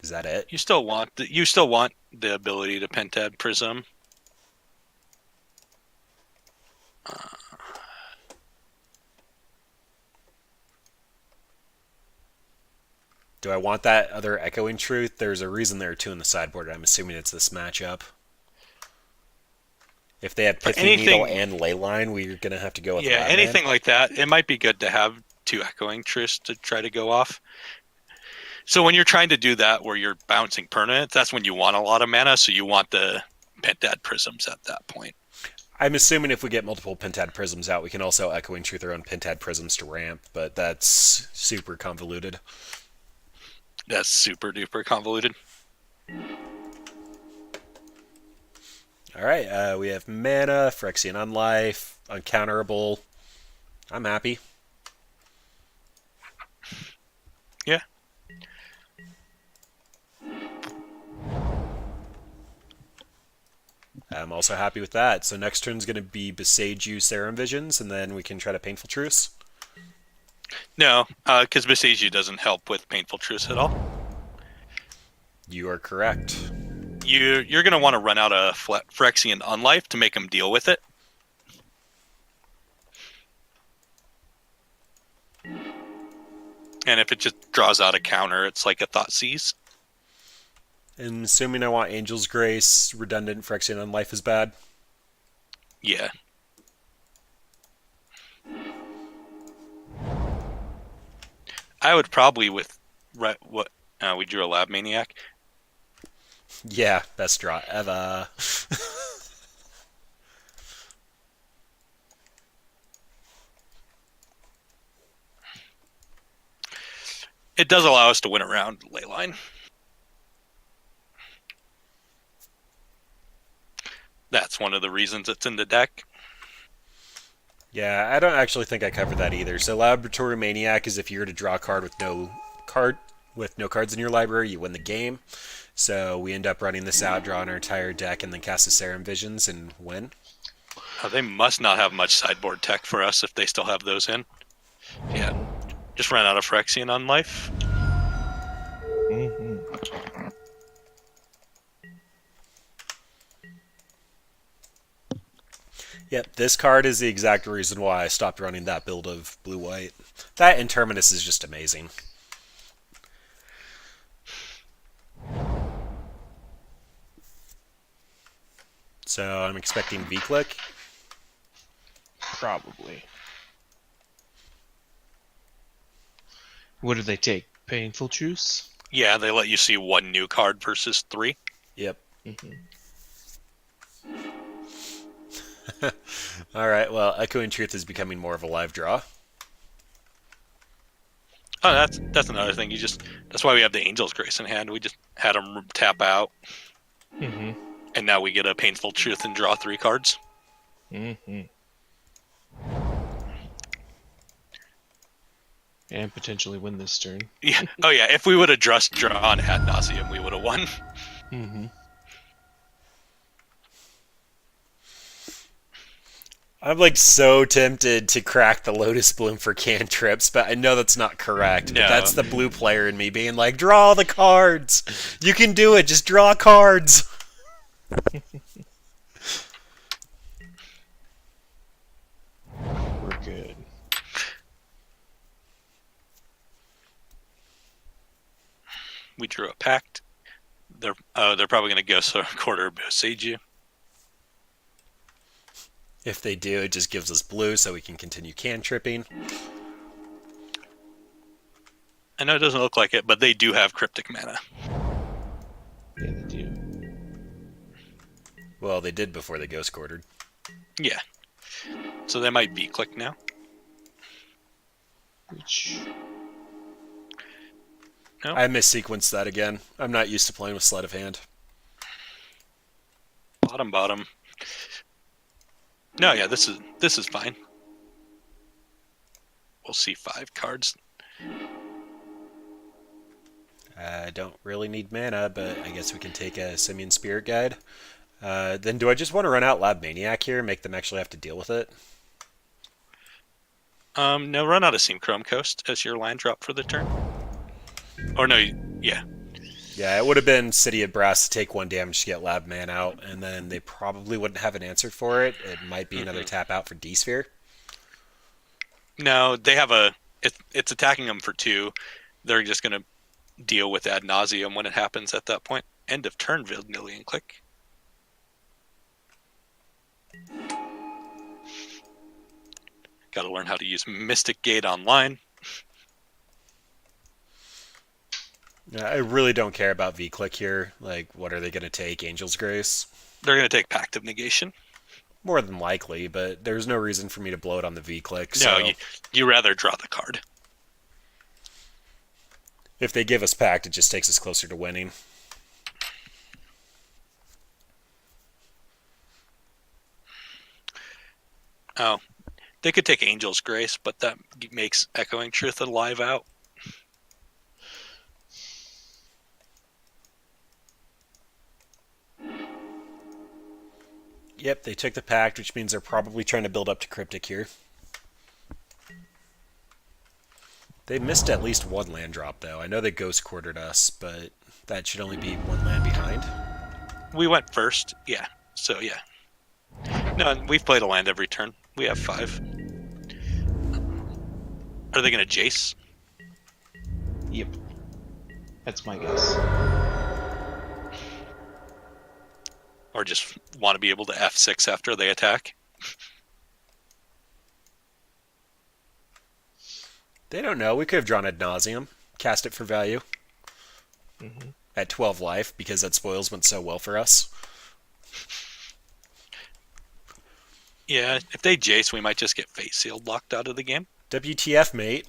Is that it? You still want the ability to Pentad Prism. Do I want that other Echoing Truth? There's a reason there are two in the sideboard. I'm assuming it's this matchup. If they have Pithing Needle and Leyline, we're going to have to go with Labman. Anything like that. It might be good to have two Echoing Truths to try to go off. So when you're trying to do that where you're bouncing permanents, that's when you want a lot of mana, so you want the Pentad Prisms at that point. I'm assuming if we get multiple Pentad Prisms out, we can also Echoing Truth our own Pentad Prisms to ramp, but that's super convoluted. That's super duper convoluted. Alright, we have mana, Phyrexian Unlife, Uncounterable. I'm happy. Yeah. I'm also happy with that. So next turn's going to be Beseiju, Serum Visions, and then we can try to Painful Truce. No, because Beseiju doesn't help with Painful Truce at all. You are correct. You're going to want to run out a Phyrexian Unlife to make him deal with it. And if it just draws out a counter, it's like a Thoughtseize. And assuming I want Angel's Grace, redundant Phyrexian Unlife is bad? Yeah. I would probably with what we drew a Lab Maniac. Yeah, best draw ever. It does allow us to win around Leyline. That's one of the reasons it's in the deck. Yeah, I don't actually think I covered that either. So Laboratory Maniac is if you're to draw a card with no cards in your library, you win the game. So we end up running this out, drawing our entire deck, and then cast the Serum Visions and win. They must not have much sideboard tech for us if they still have those in. Yeah. Just ran out of Phyrexian Unlife. Mm-hmm. Yep, this card is the exact reason why I stopped running that build of blue-white. That and Terminus is just amazing. So I'm expecting V-Click. Probably. What do they take? Painful Truce? Yeah, they let you see one new card versus 3. Yep. Mm-hmm. Alright, well, Echoing Truth is becoming more of a live draw. Oh, that's another thing. That's why we have the Angel's Grace in hand. We just had them tap out. Mm-hmm. And now we get a Painful Truth and draw 3 cards. Mm-hmm. And potentially win this turn. Yeah. Oh yeah, if we would have just drawn Ad Nauseam, we would have won. Mm-hmm. I'm like so tempted to crack the Lotus Bloom for cantrips, but I know that's not correct. No. But that's the blue player in me being like, draw the cards. You can do it. Just draw cards. We're good. We drew a Pact. They're probably going to go quarter Beseiju. If they do, it just gives us blue so we can continue cantripping. I know it doesn't look like it, but they do have Cryptic Mana. Yeah, they do. Well, they did before they ghost quartered. Yeah. So they might be click now. Which... No? I missequenced that again. I'm not used to playing with sleight of hand. Bottom. No, yeah, this is fine. We'll see 5 cards. I don't really need mana, but I guess we can take a Simian Spirit Guide. Then do I just want to run out Lab Maniac here and make them actually have to deal with it? No, run out of Seam Chrome Coast as your land drop for the turn. Or no, yeah. Yeah, it would have been City of Brass to take 1 damage to get Lab Man out, and then they probably wouldn't have an answer for it. It might be another tap out for D-Sphere. No, they have it's attacking them for 2. They're just going to deal with Ad Nauseam when it happens at that point. End of turn, Villian click. Got to learn how to use Mystic Gate online. Yeah, I really don't care about V-Click here. Like, what are they going to take? Angel's Grace? They're going to take Pact of Negation. More than likely, but there's no reason for me to blow it on the V-Click. No, So you rather draw the card. if they give us Pact, it just takes us closer to winning. Oh, they could take Angel's Grace, but that makes Echoing Truth a live out. Yep, they took the Pact, which means they're probably trying to build up to Cryptic here. They missed at least 1 land drop, though. I know they Ghost Quartered us, but that should only be 1 land behind. We went first, yeah. So, yeah. No, we've played a land every turn. We have 5. Are they going to Jace? Yep. That's my guess. Or just want to be able to F6 after they attack? They don't know. We could have drawn Ad Nauseam, cast it for value at 12 life, because that spoils went so well for us. Yeah, if they Jace, we might just get Fate Sealed locked out of the game. WTF, mate.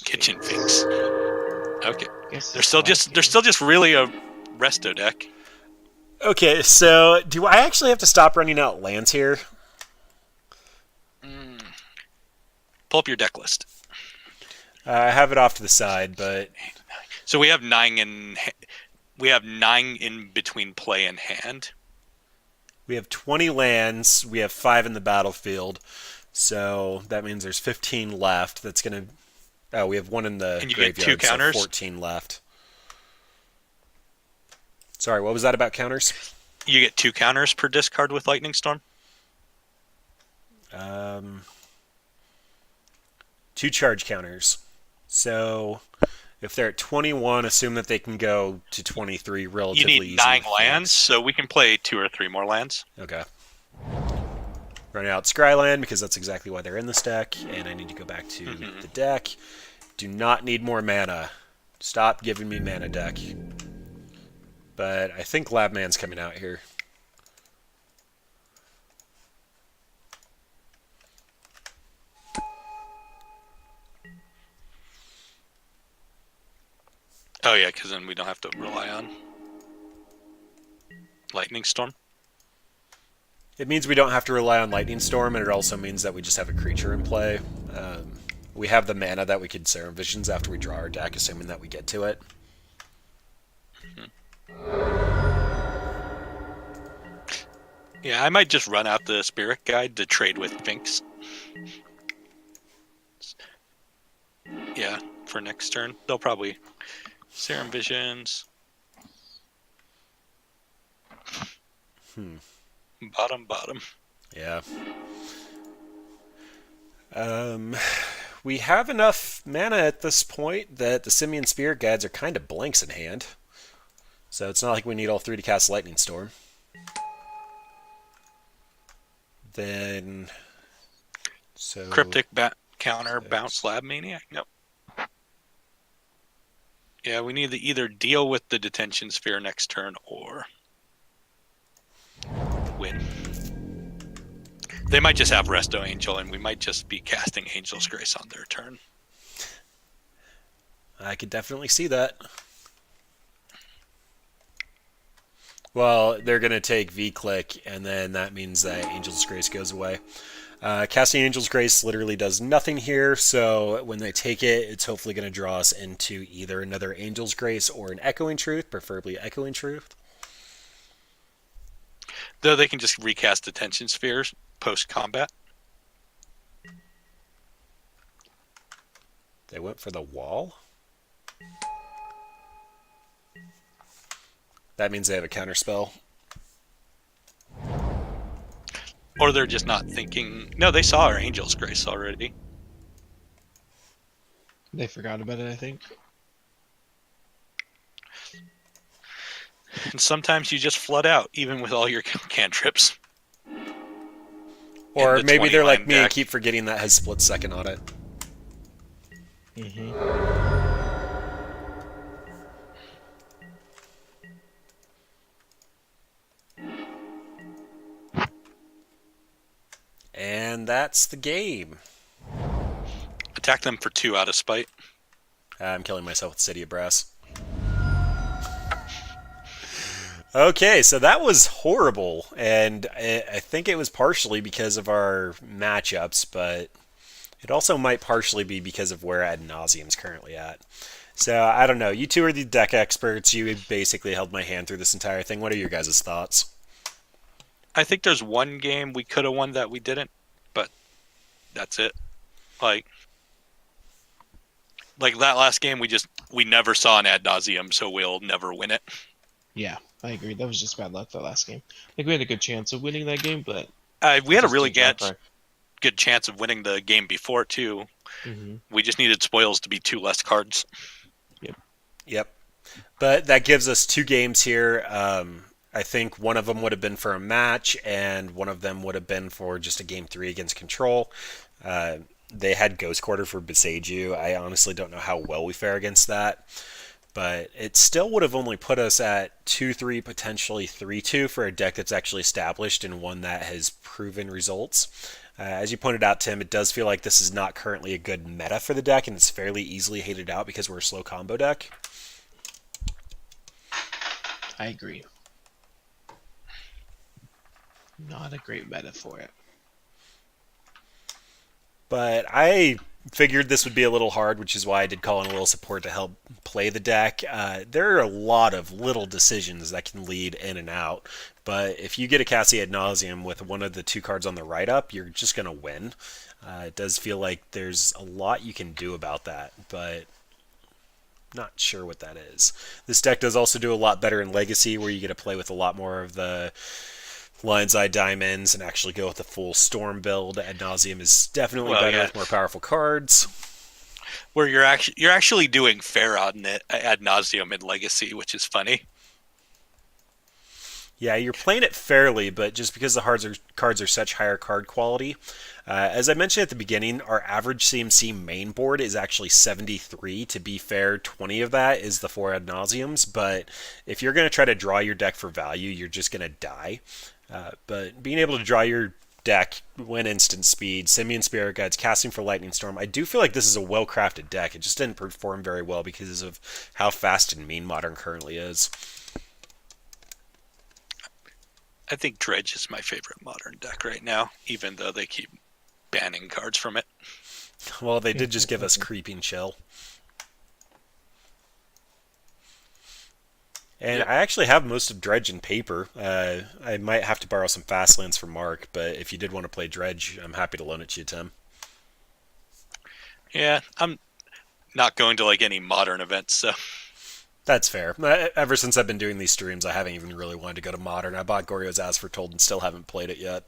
Kitchen Finks. Okay. Guess They're still just really a resto deck. Okay, so do I actually have to stop running out lands here? Pull up your deck list. I have it off to the side, but So we have 9 in between play and hand. we have 20 lands. We have 5 in the battlefield, so that means there's 15 left. That's gonna. Oh, we have 1 in the And you graveyard, get 2 counters? so 14 left. Sorry, what was that about counters? You get 2 counters per discard with Lightning Storm. 2 charge counters. So if they're at 21, assume that they can go to 23 relatively You easy. need 9 lands, so we can play 2 or 3 more lands. Okay. Running out Scryland because that's exactly why they're in this deck, and I need to go back to the deck. Do not need more mana. Stop giving me mana, deck. But I think Labman's coming out here. Oh yeah, because then we don't have to rely on Lightning Storm. It means we don't have to rely on Lightning Storm, and it also means that we just have a creature in play. We have the mana that we could Serum Visions after we draw our deck, assuming that we get to it. Yeah, I might just run out the Spirit Guide to trade with Finks. Yeah, for next turn. They'll probably Serum Visions. Bottom. Yeah. We have enough mana at this point that the Simian Spirit Guides are kind of blanks in hand. So it's not like we need all 3 to cast Lightning Storm. Then... So... Cryptic counter bounce Lab Maniac? Nope. Yeah, we need to either deal with the Detention Sphere next turn or win. They might just have Resto Angel, and we might just be casting Angel's Grace on their turn. I could definitely see that. Well, they're going to take V-Click, and then that means that Angel's Grace goes away. Casting Angel's Grace literally does nothing here, so when they take it, it's hopefully going to draw us into either another Angel's Grace or an Echoing Truth, preferably Echoing Truth. Though they can just recast Detention Spheres post-combat. They went for the wall? That means they have a counterspell. Or they're just not thinking. No, they saw our Angel's Grace already. They forgot about it, I think. And sometimes you just flood out, even with all your cantrips. Or the maybe they're 20 like line me and deck. keep forgetting that has split second on it. And that's the game. Attack them for 2 out of spite. I'm killing myself with City of Brass. Okay, so that was horrible, and I think it was partially because of our matchups, but it also might partially be because of where Ad Nauseam's currently at. So, I don't know. You two are the deck experts. You basically held my hand through this entire thing. What are your guys' thoughts? I think there's one game we could have won that we didn't, but that's it. Like that last game, we never saw an Ad Nauseam, so we'll never win it. Yeah, I agree. That was just bad luck that last game. I think we had a good chance of winning that game, but We had a just really didn't draw good chance of winning the game before too. Mm-hmm. We just needed spoils to be 2 less cards. Yep. But that gives us 2 games here. I think one of them would have been for a match, and one of them would have been for just a game 3 against Control. They had Ghost Quarter for Beseiju. I honestly don't know how well we fare against that. But it still would have only put us at 2-3, potentially 3-2 for a deck that's actually established and one that has proven results. As you pointed out, Tim, it does feel like this is not currently a good meta for the deck, and it's fairly easily hated out because we're a slow combo deck. I agree. Not a great meta for it. But I figured this would be a little hard, which is why I did call in a little support to help play the deck. There are a lot of little decisions that can lead in and out, but if you get a Cassie Ad Nauseam with one of the 2 cards on the right up, you're just going to win. It does feel like there's a lot you can do about that, but not sure what that is. This deck does also do a lot better in Legacy, where you get to play with a lot more of the Lion's Eye Diamonds and actually go with the full Storm build. Ad Nauseam is definitely better with more powerful cards. Where you're actually doing fair on it Ad Nauseam in Legacy, which is funny. Yeah, you're playing it fairly, but just because the cards are such higher card quality. As I mentioned at the beginning, our average CMC main board is actually 73. To be fair, 20 of that is the 4 Ad Nauseams, but if you're going to try to draw your deck for value, you're just going to die. But being able to draw your deck, win instant speed, Simian Spirit Guides, casting for Lightning Storm, I do feel like this is a well-crafted deck. It just didn't perform very well because of how fast and mean Modern currently is. I think Dredge is my favorite Modern deck right now, even though they keep banning cards from it. Well, they did just give us Creeping Chill. And I actually have most of Dredge in paper. I might have to borrow some Fastlands from Mark, but if you did want to play Dredge, I'm happy to loan it to you, Tim. Yeah, I'm not going to any Modern events, so... That's fair. Ever since I've been doing these streams, I haven't even really wanted to go to Modern. I bought Goryo's As Foretold and still haven't played it yet.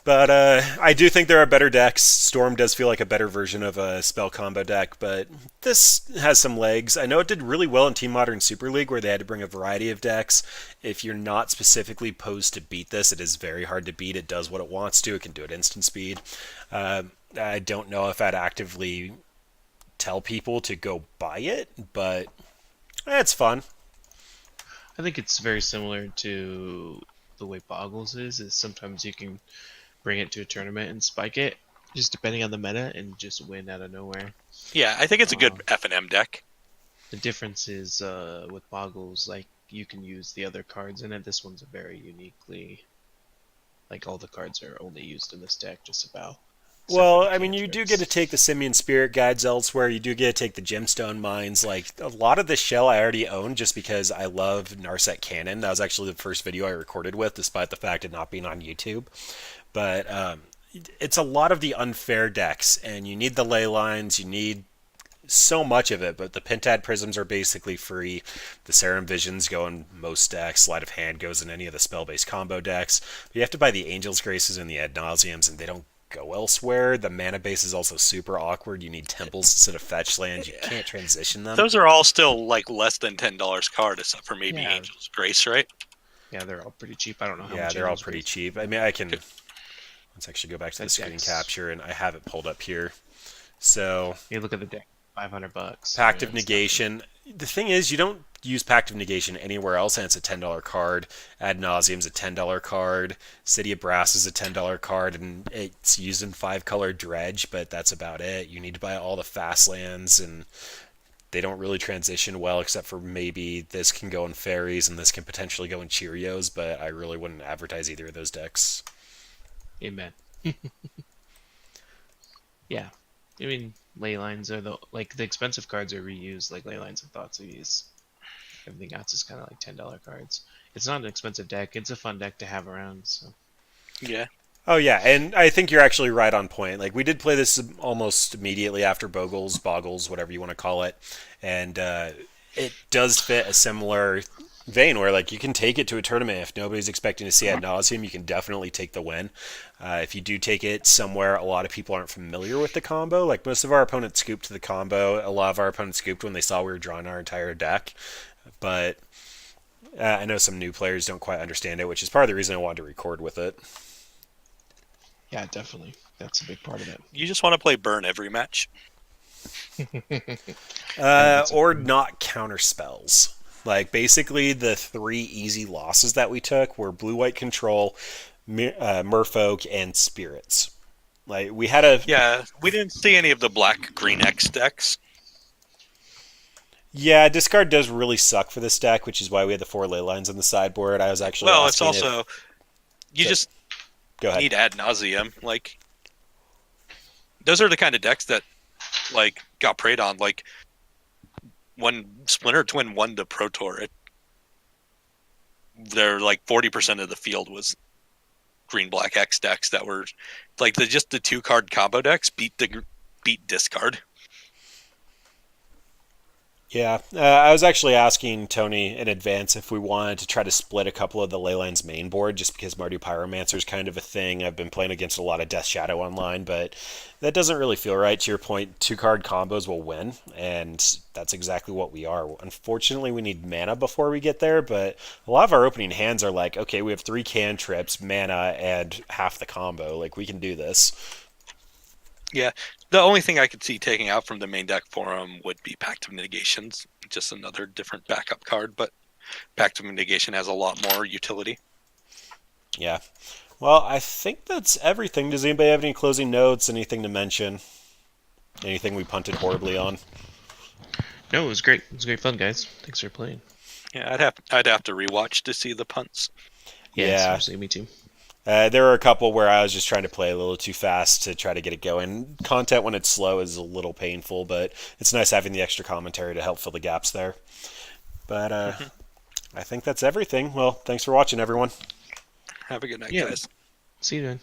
But I do think there are better decks. Storm does feel like a better version of a spell combo deck, but this has some legs. I know it did really well in Team Modern Super League, where they had to bring a variety of decks. If you're not specifically posed to beat this, it is very hard to beat. It does what it wants to. It can do it instant speed. I don't know if I'd actively tell people to go buy it, but it's fun. I think it's very similar to the way Boggles is sometimes you can bring it to a tournament and spike it, just depending on the meta, and just win out of nowhere. Yeah, I think it's a good F&M deck. The difference is with Boggles, you can use the other cards in it. This one's very uniquely, all the cards are only used in this deck, just about. Well, I mean, you do get to take the Simian Spirit Guides elsewhere. You do get to take the Gemstone Mines. A lot of this shell I already own just because I love Narset Cannon. That was actually the first video I recorded with, despite the fact of not being on YouTube. But it's a lot of the unfair decks, and you need the ley lines, you need so much of it, but the Pentad Prisms are basically free. The Serum Visions go in most decks. Sleight of Hand goes in any of the spell-based combo decks. But you have to buy the Angel's Graces and the Ad Nauseams, and they don't go elsewhere. The mana base is also super awkward. You need temples instead of fetch lands. You can't transition them. Those are all still like less than $10 card, except for maybe Yeah. Angel's Grace, right? Yeah, they're all pretty cheap. I don't know how Yeah, much. they're all Angel's pretty Grace- cheap. I mean, I can... Let's actually go back to the That screen deck's- capture, and I have it pulled up here. So, You look at the deck, $500. Pact Yeah, of it's Negation. The thing is, you don't use Pact of Negation anywhere else, and it's a $10 card. Ad Nauseam's a $10 card. City of Brass is a $10 card, and it's used in 5-color Dredge, but that's about it. You need to buy all the fast lands, and they don't really transition well, except for maybe this can go in Fairies, and this can potentially go in Cheerios, but I really wouldn't advertise either of those decks. Amen. Yeah, I mean, ley lines are the expensive cards are reused, like ley lines and thoughts are used. Everything else is kind of like $10 cards. It's not an expensive deck. It's a fun deck to have around. So Yeah. Oh yeah, and I think you're actually right on point. Like we did play this almost immediately after Boggles, whatever you want to call it, and it does fit a similar vein where like you can take it to a tournament if nobody's expecting to see Ad Nauseam. You can definitely take the win. If you do take it somewhere a lot of people aren't familiar with the combo, like most of our opponents scooped to the combo. A lot of our opponents scooped when they saw we were drawing our entire deck, but I know some new players don't quite understand it, which is part of the reason I wanted to record with it. yeah, definitely, that's a big part of it. You just want to play burn every match. Or not counter spells. Like basically the 3 easy losses that we took were blue-white control, Merfolk, and spirits. Like we had a Yeah, we didn't see any of the black green X decks. yeah, discard does really suck for this deck, which is why we had the 4 ley lines on the sideboard. I was actually Well, it's asking also you So- just go ahead. need Ad Nauseam. Like those are the kind of decks that like got preyed on. Like when Splinter Twin won the Pro Tour, they're like 40% of the field was green black X decks that were like the 2-card combo decks beat discard. Yeah, I was actually asking Tony in advance if we wanted to try to split a couple of the Leyline's main board, just because Mardu Pyromancer is kind of a thing. I've been playing against a lot of Death Shadow online, but that doesn't really feel right. To your point, 2-card combos will win, and that's exactly what we are. Unfortunately, we need mana before we get there, but a lot of our opening hands are like, okay, we have 3 cantrips, mana, and half the combo. Like, we can do this. Yeah, the only thing I could see taking out from the main deck for him would be Pact of Negations, just another different backup card, but Pact of Negation has a lot more utility. Yeah. Well, I think that's everything. Does anybody have any closing notes? Anything to mention? Anything we punted horribly on? No, it was great. It was great fun, guys. Thanks for playing. Yeah, I'd have to rewatch to see the punts. Yeah. Seriously, me too. There were a couple where I was just trying to play a little too fast to try to get it going. Content when it's slow is a little painful, but it's nice having the extra commentary to help fill the gaps there. But I think that's everything. Well, thanks for watching, everyone. Have a good night, Yeah. guys. See you then.